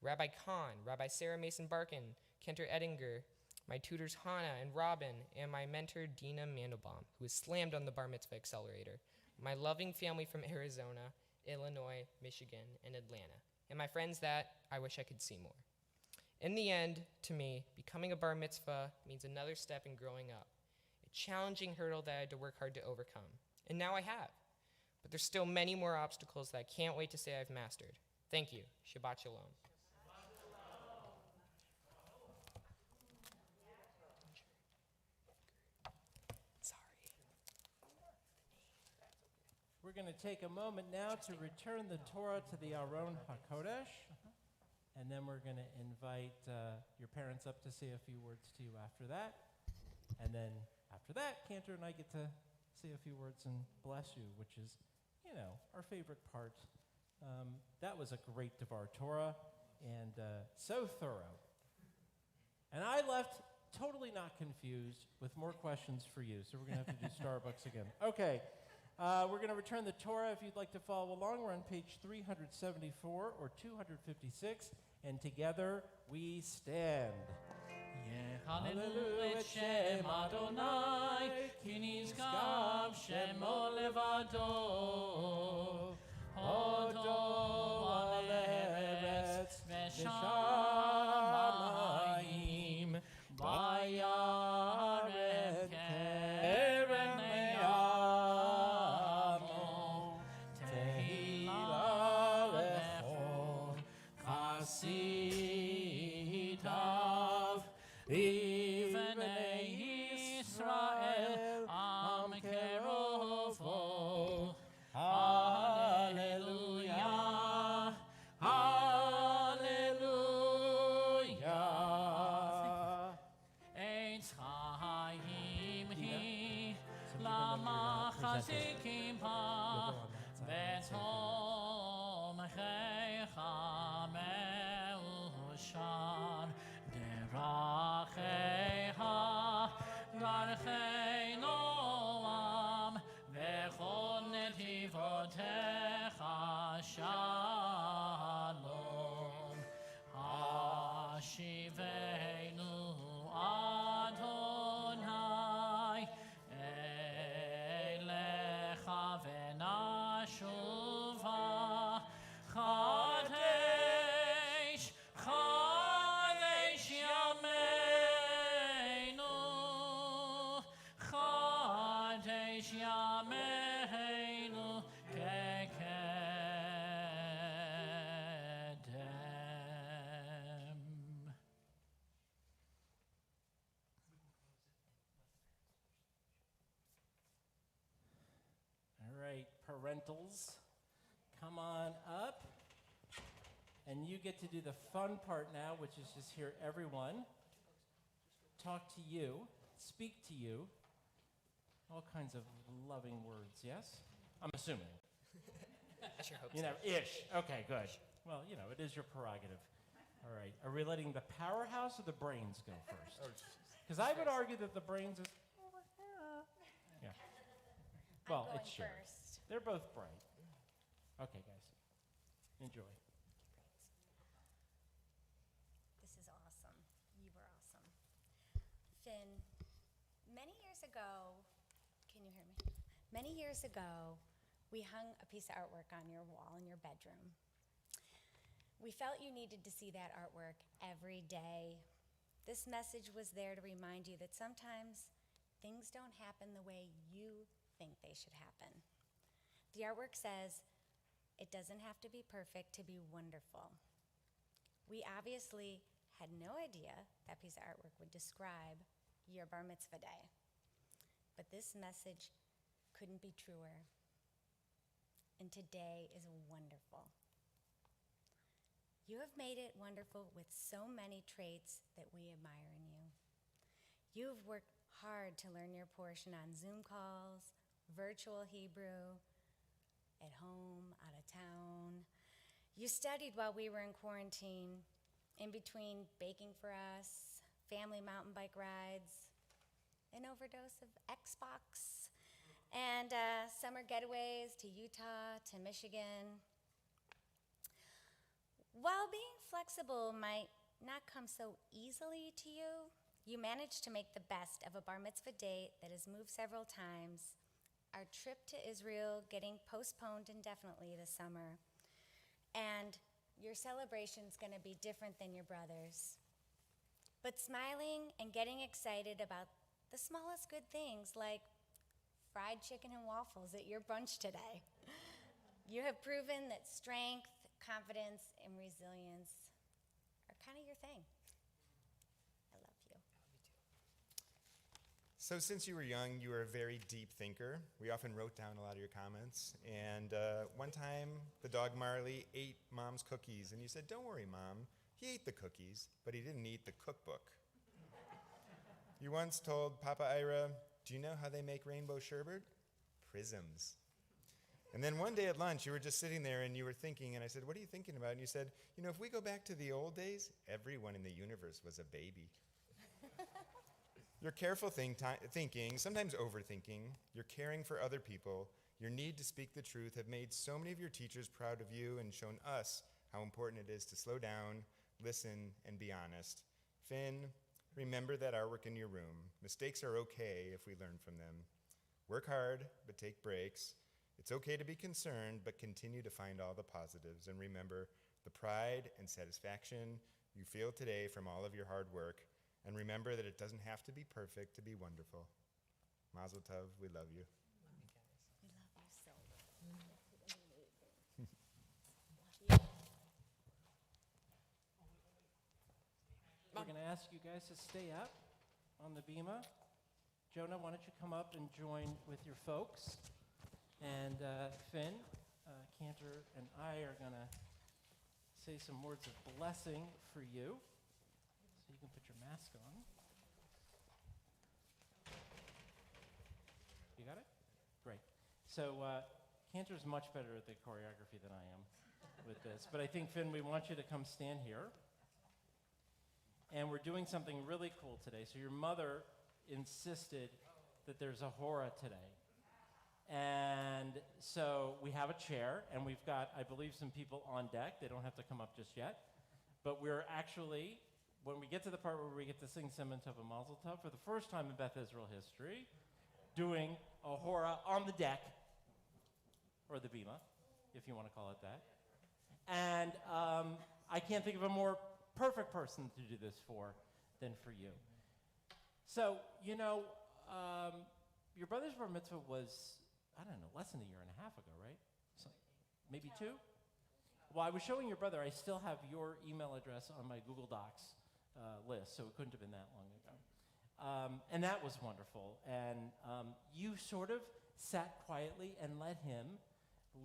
Rabbi Kahn, Rabbi Sarah Mason Barkin, Kentor Edinger, my tutors Hannah and Robin, and my mentor Dina Mandelbaum, who has slammed on the Bar Mitzvah Accelerator, my loving family from Arizona, Illinois, Michigan, and Atlanta, and my friends that I wish I could see more. In the end, to me, becoming a bar mitzvah means another step in growing up, a challenging hurdle that I had to work hard to overcome, and now I have. But there's still many more obstacles that I can't wait to say I've mastered. Thank you. Shabbat Shalom. We're going to take a moment now to return the Torah to the Aron HaKodesh, and then we're going to invite your parents up to say a few words to you after that. And then after that, Cantor and I get to say a few words and bless you, which is, you know, our favorite part. That was a great Devar Torah, and so thorough. And I left totally not confused with more questions for you, so we're going to have to do Starbucks again. Okay. We're going to return the Torah. If you'd like to follow along, we're on page 374 or 256, and together we stand. Hallelujah et Shem Adonai, ki nizgav Shemo levado, hodo al eretz v'shamayim, bayaren keren me'amo, tehila lechol chasitav, B'nei Yisrael am kerovo. Hallelujah, hallelujah. Eitz chaim hi, lama chazikim ha, v'tomchecha me'ushan, derachecha darcheino Yesh Yameinu Kekedem. All right, parentals, come on up. And you get to do the fun part now, which is just hear everyone talk to you, speak to you, all kinds of loving words, yes? I'm assuming. I sure hope You so. know, ish. Okay, good. Well, you know, it is your prerogative. All right. Are we letting the powerhouse or the brains go first? Because I would argue that the brains is over here. Yeah. Well, I'm going it's shared. first. They're both bright. Okay, guys. Enjoy. This is awesome. You were awesome. Finn, many years ago, can you hear me? Many years ago, we hung a piece of artwork on your wall in your bedroom. We felt you needed to see that artwork every day. This message was there to remind you that sometimes things don't happen the way you think they should happen. The artwork says, it doesn't have to be perfect to be wonderful. We obviously had no idea that piece of artwork would describe your bar mitzvah day. But this message couldn't be truer. And today is wonderful. You have made it wonderful with so many traits that we admire in you. You have worked hard to learn your portion on Zoom calls, virtual Hebrew, at home, out of town. You studied while we were in quarantine, in between baking for us, family mountain bike rides, an overdose of Xbox, and summer getaways to Utah, to Michigan. While being flexible might not come so easily to you, you managed to make the best of a bar mitzvah date that has moved several times, our trip to Israel getting postponed indefinitely this summer, and your celebration's gonna be different than your brother's. But smiling and getting excited about the smallest good things like fried chicken and waffles at your brunch today. You have proven that strength, confidence, and resilience are kind of your thing. I love you. So since you were young, you were a very deep thinker. We often wrote down a lot of your comments. And one time, the dog Marley ate Mom's cookies. And you said, "Don't worry, Mom. He ate the cookies, but he didn't eat the cookbook." You once told Papa Ira, "Do you know how they make rainbow sherbet? Prisms." And then one day at lunch, you were just sitting there and you were thinking, and I said, "What are you thinking about?" And you said, "You know, if we go back to the old days, everyone in the universe was a baby." Your careful thinking, sometimes overthinking, your caring for other people, your need to speak the truth have made so many of your teachers proud of you and shown us how important it is to slow down, listen, and be honest. Finn, remember that artwork in your room. Mistakes are okay if we learn from them. Work hard, but take breaks. It's okay to be concerned, but continue to find all the positives. And remember the pride and satisfaction you feel today from all of your hard work. And remember that it doesn't have to be perfect to be wonderful. Mazel tov, we love you. We love you so We're going to ask you guys to stay up on the bima. Jonah, why don't you come up and join with your folks? And Finn, Cantor, and I are going to say some words of blessing for you. So you can put your mask on. You got it? Great. So Cantor's much better at the choreography than I am with this. But I think, Finn, we want you to come stand here. And we're doing something really cool today. So your mother insisted that there's a hora today. And so we have a chair, and we've got, I believe, some people on deck. They don't have to come up just yet. But we're actually, when we get to the part where we get to sing Siman Tov and Mazel Tov, for the first time in Beth Israel history, doing a hora on the deck, or the bima, if you want to call it that. And I can't think of a more perfect person to do this for than for you. So, you know, your brother's bar mitzvah was, I don't know, less than a year and a half ago, right? So, maybe 2? Well, I was showing your brother. I still have your email address on my Google Docs list, so it couldn't have been that long ago. And that was wonderful. And you sort of sat quietly and let him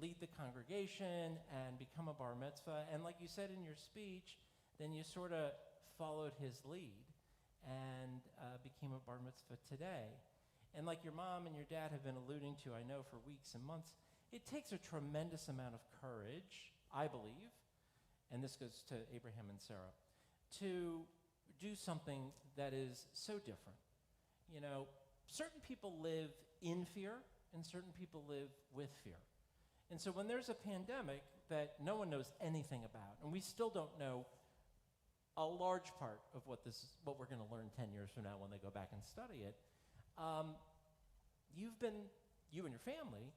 lead the congregation and become a bar mitzvah. And like you said in your speech, then you sort of followed his lead and became a bar mitzvah today. And like your mom and your dad have been alluding to, I know, for weeks and months, it takes a tremendous amount of courage, I believe, and this goes to Abraham and Sarah, to do something that is so different. You know, certain people live in fear, and certain people live with fear. And so when there's a pandemic that no one knows anything about, and we still don't know a large part of what we're going to learn 10 years from now when they go back and study it, you and your family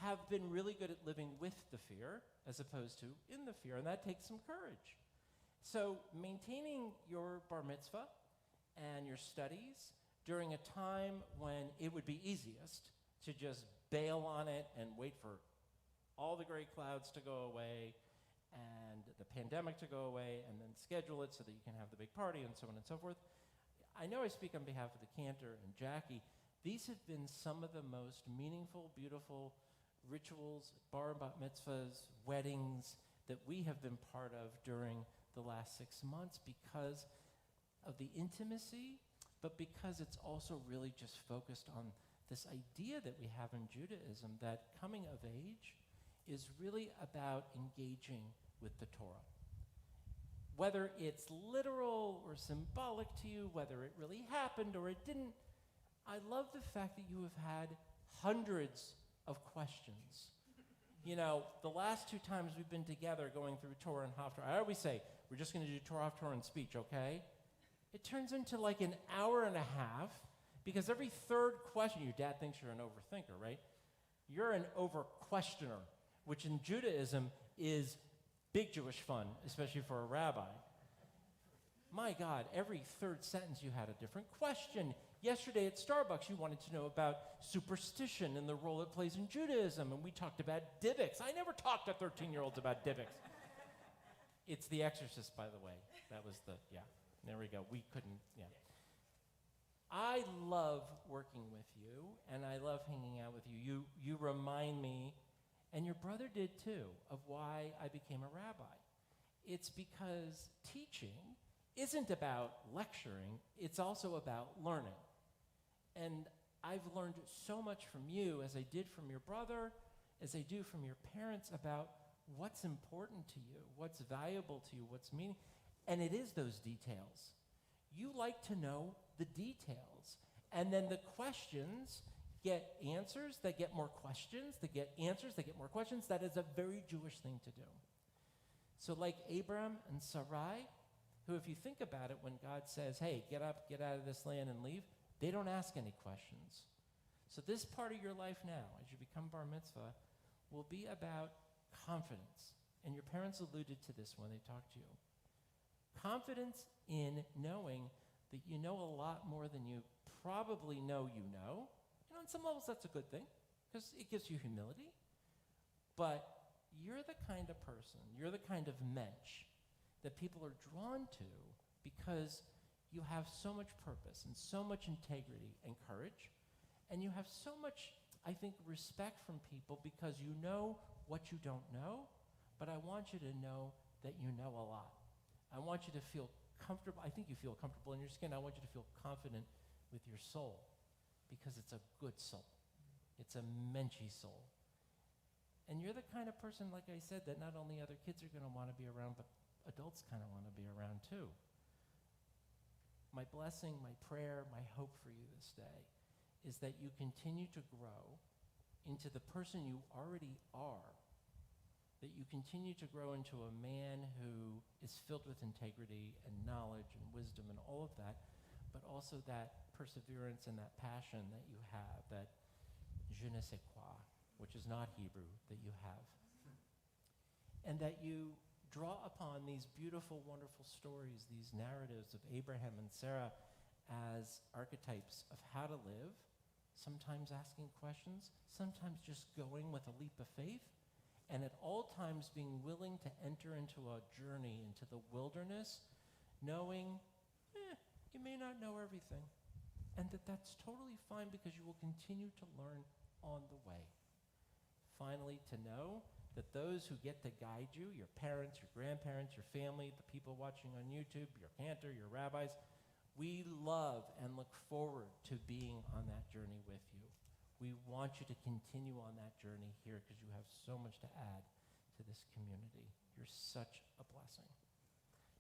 have been really good at living with the fear as opposed to in the fear, and that takes some courage. So maintaining your bar mitzvah and your studies during a time when it would be easiest to just bail on it and wait for all the gray clouds to go away and the pandemic to go away and then schedule it so that you can have the big party and so on and so forth. I know I speak on behalf of the cantor and Jackie. These have been some of the most meaningful, beautiful rituals, bar and bat mitzvahs, weddings that we have been part of during the last 6 months because of the intimacy, but because it's also really just focused on this idea that we have in Judaism that coming of age is really about engaging with the Torah. Whether it's literal or symbolic to you, whether it really happened or it didn't, I love the fact that you have had hundreds of questions. You know, the last 2 times we've been together going through Torah and Haftarah, I always say, we're just going to do Torah, Haftarah, and speech, okay? It turns into like an hour and a half because every third question, your dad thinks you're an overthinker, right? You're an over-questioner, which in Judaism is big Jewish fun, especially for a rabbi. My God, every third sentence you had a different question. Yesterday at Starbucks, you wanted to know about superstition and the role it plays in Judaism, and we talked about divots. I never talked to 13-year-olds about divots. It's The Exorcist, by the way. That was there we go. We couldn't, I love working with you, and I love hanging out with you. You remind me, and your brother did too, of why I became a rabbi. It's because teaching isn't about lecturing, it's also about learning. And I've learned so much from you, as I did from your brother, as I do from your parents, about what's important to you, what's valuable to you, what's meaningful. And it is those details. You like to know the details. And then the questions get answers that get more questions, that get answers that get more questions. That is a very Jewish thing to do. So like Abram and Sarai, who, if you think about it, when God says, hey, get up, get out of this land and leave, they don't ask any questions. So this part of your life now, as you become bar mitzvah, will be about confidence. And your parents alluded to this when they talked to you. Confidence in knowing that you know a lot more than you probably know you know. You know, on some levels that's a good thing, because it gives you humility. But you're the kind of person, you're the kind of mensch that people are drawn to because you have so much purpose and so much integrity and courage, and you have so much, I think, respect from people because you know what you don't know, but I want you to know that you know a lot. I want you to feel comfortable. I think you feel comfortable in your skin. I want you to feel confident with your soul because it's a good soul. It's a menschy soul. And you're the kind of person, like I said, that not only other kids are going to want to be around, but adults kind of want to be around too. My blessing, my prayer, my hope for you this day is that you continue to grow into the person you already are, that you continue to grow into a man who is filled with integrity and knowledge and wisdom and all of that, but also that perseverance and that passion that you have, that je ne sais quoi, which is not Hebrew, that you have. And that you draw upon these beautiful, wonderful stories, these narratives of Abraham and Sarah as archetypes of how to live sometimes asking questions, sometimes just going with a leap of faith, and at all times being willing to enter into a journey into the wilderness, knowing you may not know everything, and that's totally fine because you will continue to learn on the way. Finally, to know that those who get to guide you, your parents, your grandparents, your family, the people watching on YouTube, your cantor, your rabbis, we love and look forward to being on that journey with you. We want you to continue on that journey here because you have so much to add to this community. You're such a blessing.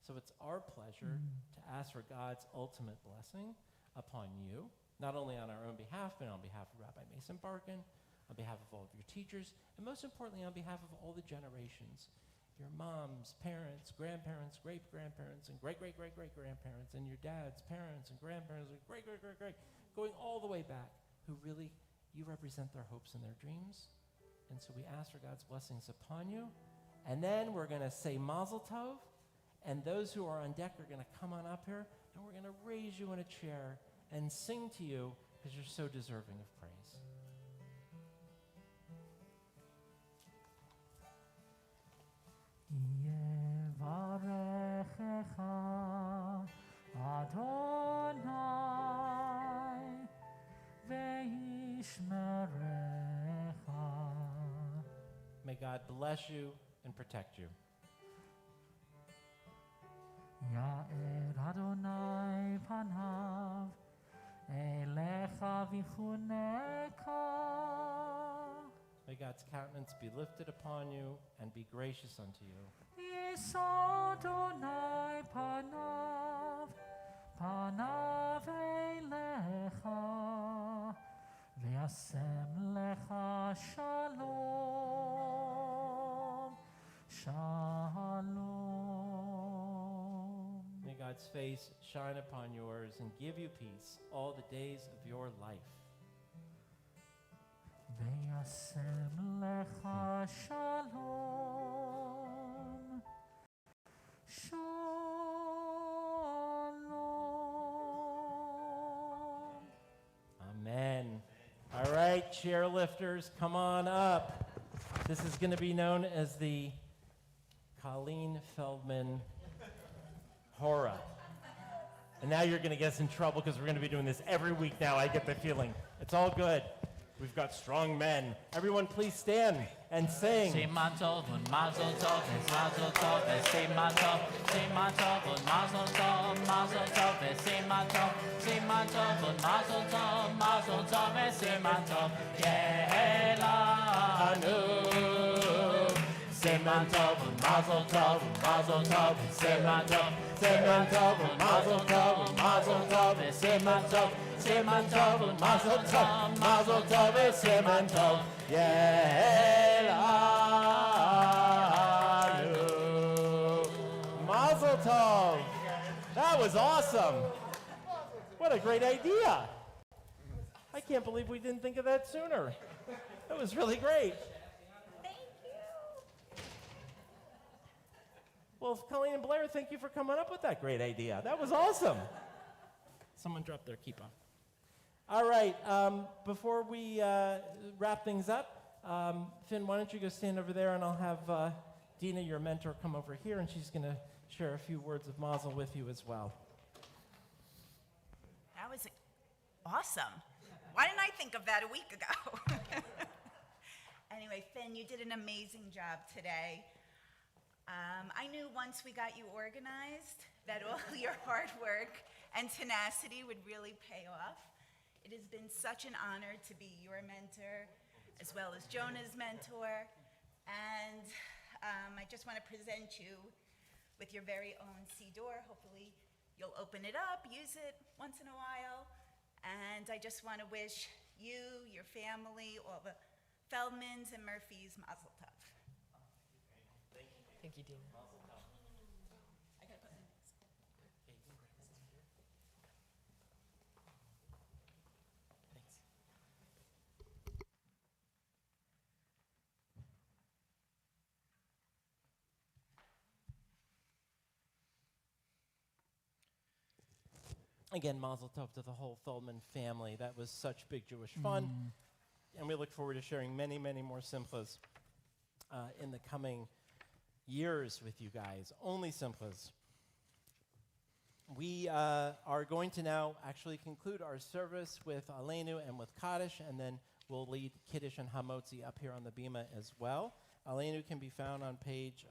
So it's our pleasure to ask for God's ultimate blessing upon you, not only on our own behalf, but on behalf of Rabbi Mason Barkin, on behalf of all of your teachers, and most importantly, on behalf of all the generations, your moms, parents, grandparents, great-grandparents, and great-great-great-great-grandparents, and your dad's parents and grandparents, and great-great-great-great, going all the way back, who really, you represent their hopes and their dreams. And so we ask for God's blessings upon you. And then we're going to say Mazel Tov, and those who are on deck are going to come on up here, and we're going to raise you in a chair and sing to you because you're so deserving of praise. Yevarechecha Adonai ve'yishmerecha. May God bless you and protect you. Ya'er Adonai panav elecha v'chuneka. May God's countenance be lifted upon you and be gracious unto you. Yisa Adonai panav elecha v'yasem lecha shalom. Shalom. May God's face shine upon yours and give you peace all the days of your life. V'yasem lecha shalom. Shalom. Amen. All right, chairlifters, come on up. This is going to be known as the Colleen Feldman Hora. And now you're going to get us in trouble because we're going to be doing this every week now, I get the feeling. It's all good. We've got strong men. Everyone please stand and sing. Siman tov und mazel tov, es mazel tov, es siman tov und mazel tov, es siman tov und mazel tov, es siman tov, Yehelanu. Siman tov und mazel tov, es siman tov und mazel tov, es siman tov. Siman tov und mazel tov, es siman tov, Yehelanu. Mazel tov. That was awesome. What a great idea. I can't believe we didn't think of that sooner. That was really great. Thank you. Well, Colleen and Blair, thank you for coming up with that great idea. That was awesome. Someone dropped their kippah. All right, before we wrap things up, Finn, why don't you go stand over there, and I'll have Dina, your mentor, come over here, and she's going to share a few words of mazel with you as well. That was awesome. Why didn't I think of that a week ago? Anyway, Finn, you did an amazing job today. I knew once we got you organized that all your hard work and tenacity would really pay off. It has been such an honor to be your mentor, as well as Jonah's mentor. And I just want to present you with your very own Siddur. Hopefully you'll open it up, use it once in a while. And I just want to wish you, your family, all the Feldmans and Murphys, Mazel Tov. Thank you, Dean. Again, Mazel Tov to the whole Feldman family. That was such big Jewish fun. And we look forward to sharing many, many more simchas in the coming years with you guys. Only simchas. We are going to now actually conclude our service with Aleinu and with Kaddish, and then we'll lead Kiddush and Hamotzi up here on the bima as well. Aleinu can be found on page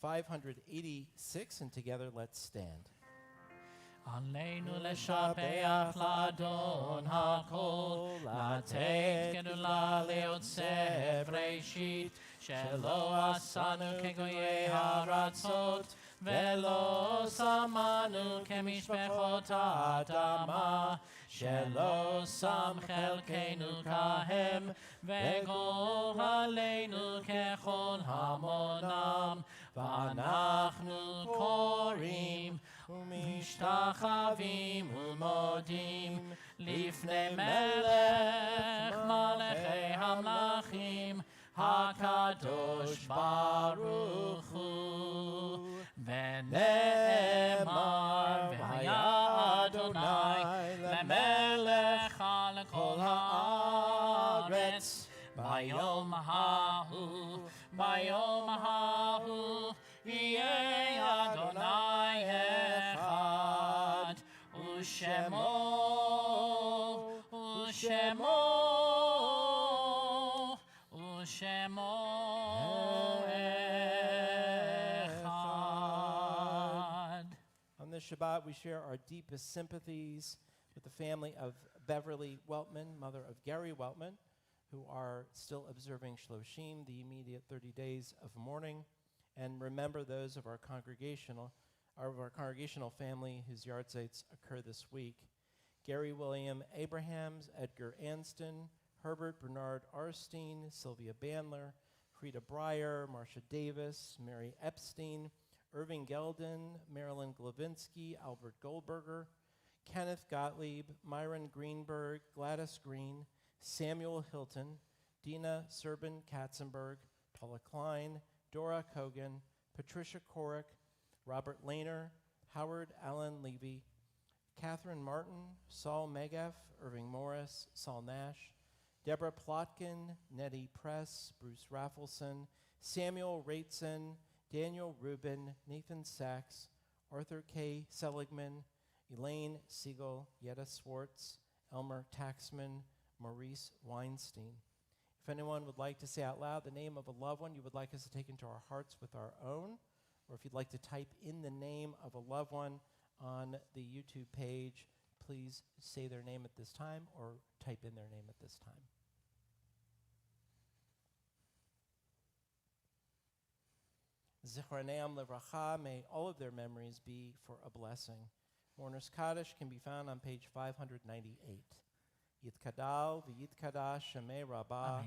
586, and together let's stand. עלינו לשבח לאדון הכל, לתת גדולה לעוצב ראשית, שלא עשנו כגויי הארצות, ולא שמנו כמשפחות האדמה, שלא שם חלקנו כהם, וגורלנו ככל המונם, ואנחנו קוראים ומשתחווים ומודים לפני מלך מלכי המלכים הקדוש ברוך הוא. ונאמר והיה אדוני למלך על כל הארץ ביום ההוא, ביום ההוא יהיה אדוני אחד, ושמו, ושמו, ושמו אחד. On this Shabbat, we share our deepest sympathies with the family of Beverly Weltman, mother of Gary Weltman, who are still observing Shloshim, the immediate 30 days of mourning, and remember those of our congregational family whose yahrzeits occur this week. Gary William Abrahams, Edgar Anston, Herbert Bernard Arstein, Sylvia Bandler, Frida Breyer, Marcia Davis, Mary Epstein, Irving Gelden, Marilyn Glavinsky, Albert Goldberger, Kenneth Gottlieb, Myron Greenberg, Gladys Green, Samuel Hilton, Dina Serban Katzenberg, Paula Klein, Dora Kogan, Patricia Korick, Robert Lehner, Howard Allen Levy, Catherine Martin, Saul Megaff, Irving Morris, Saul Nash, Deborah Plotkin, Nettie Press, Bruce Raffleson, Samuel Raitson, Daniel Rubin, Nathan Sachs, Arthur K. Seligman, Elaine Siegel, Yetta Swartz, Elmer Taxman, Maurice Weinstein. If anyone would like to say out loud the name of a loved one you would like us to take into our hearts with our own, or if you'd like to type in the name of a loved one on the YouTube page, please say their name at this time or type in their name at this time. Zichroneam Levracha, may all of their memories be for a blessing. Mourner's Kaddish can be found on page 598. Yitkadal v'yitkadash shemei rabbah,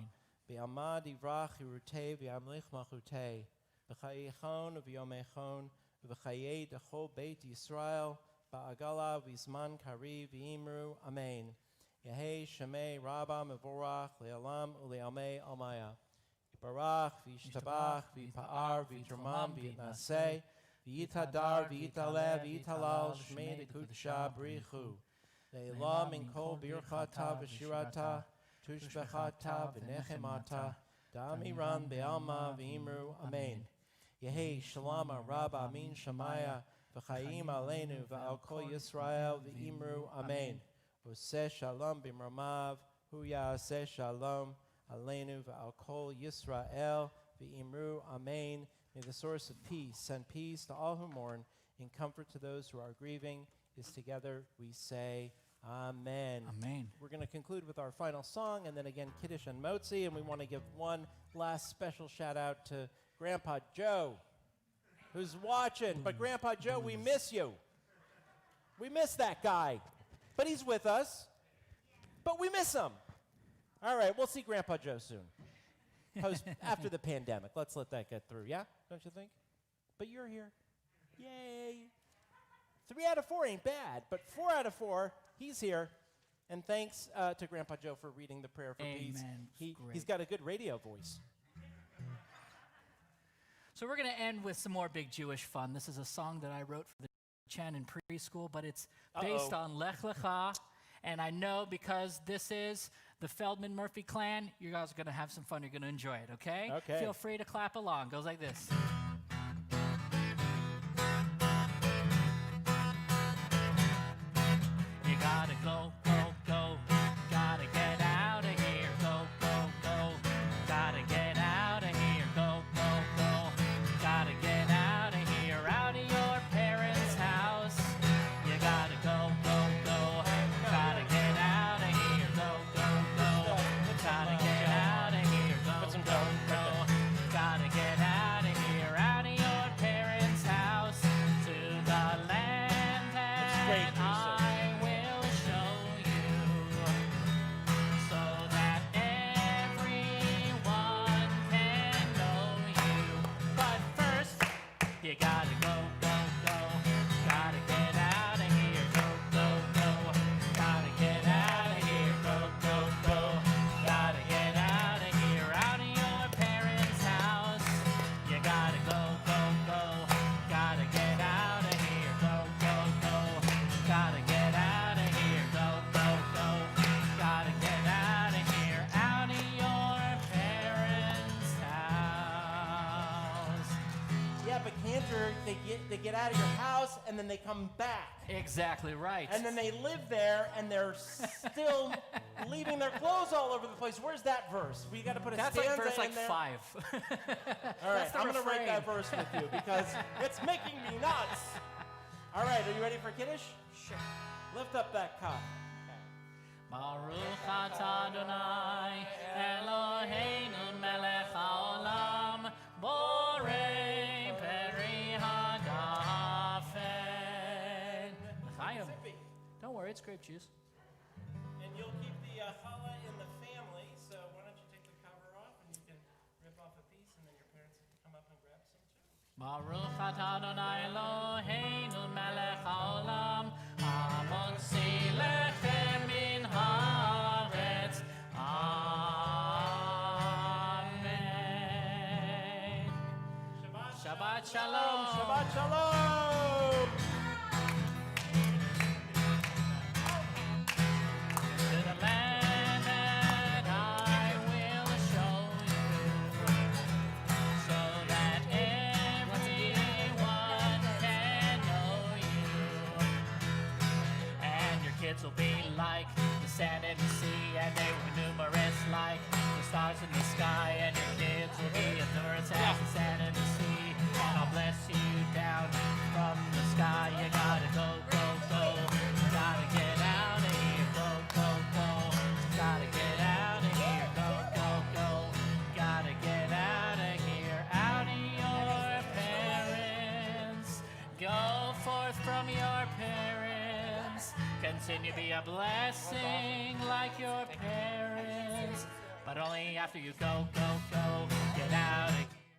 v'yamad yivrach yirutei v'yamlich malchutei, v'chayechon v'yomechon, v'chayei dechol beit Yisrael, ba'agala v'zman kari v'imru, amen. Yehei shemei rabbah mevorach le'alam u'le'amei almaya. Yibarach v'yishtabach v'yipa'ar v'yitromam v'yitnaseh, v'yitadar v'yitaleh v'yitalal shmei dekutsha brichu. Le'elam min kol birchata v'shirata, tushbechata v'nechemata, da'amiran be'alma v'imru, amen. Yehi shalama rabba amin shamaya, v'chayim aleinu v'al kol Yisrael v'imru, amen. V'oseh shalom b'mramav, hu ya'aseh shalom, aleinu v'al kol Yisrael v'imru, amen. May the source of peace send peace to all who mourn, and comfort to those who are grieving. Is together we say, amen. Amen. We're going to conclude with our final song, and then again Kiddush and Motzi, and we want to give one last special shout out to Grandpa Joe, who's watching. But Grandpa Joe, we miss you. We miss that guy. But he's with us. But we miss him. All right, we'll see Grandpa Joe soon. After the pandemic. Let's let that get through, yeah? Don't you think? But you're here. Yay. 3 out of 4 ain't bad, but 4 out of 4, he's here. And thanks to Grandpa Joe for reading the prayer for peace. He's got a good radio voice. So we're going to end with some more big Jewish fun. This is a song that I wrote for the chant in preschool, but it's based on Lech Lecha. And I know because this is the Feldman Murphy clan, you guys are going to have some fun. You're going to enjoy it, okay? Okay. Feel free to clap along. Goes like this. You gotta go, go, go. Gotta get out of here. Go, go, go. Gotta get out of here. Go, go, go. Gotta get out of here. Out of your parents' house. You gotta go, go, go. Gotta get out of here. Go, go, go. Gotta get out of here. Go, go, go. Gotta get out of here. Out of your parents' house. To the land great, that I will show you, so that everyone can know you. But first, you gotta go, go, go. Gotta get out of here. Go, go, go. Gotta get out of here. Go, go, go. Gotta get out of here. Out of your parents' house. You gotta go, go, go. Gotta get out of here. Go, go, go. Gotta get out of here. Go, go, go. Gotta get out of here. Out of your parents' house. Yeah, but Cantor, they get out of your house and then they come back. Exactly right. And then they live there and they're still leaving their clothes all over the place. Where's that verse? We got to put a That's stanza like verse in like there. 5. All right, the I'm going to write refrain. that verse with you because it's making me nuts. All right, are you ready for Kiddush? Sure. Lift up that cup. Baruch atah Adonai Eloheinu melech haolam borei peri hagafen. L'chaim. Don't worry, it's grape juice. And you'll keep the challah in the family, so why don't you take the cover off and you can rip off a piece and then your parents can come up and grab some too. Baruch atah Adonai Eloheinu melech haolam hamotzi lechem min haaretz. Amen. Shabbat shalom. Shabbat shalom! To the land that I will show you, so that everyone can know you. And your kids will be like the sand in the sea, and they will be numerous like the stars in the sky. And your kids will be as numerous as the sand in the sea. And I'll bless you down from the sky. You gotta go, go, go. Gotta get out of here. Go, go, go. Gotta get out of here. Go, go, go. Gotta get out of here. Out of your parents. Go forth from your parents. Continue to be a blessing like your parents. But only after you go, go, go. Get out of here.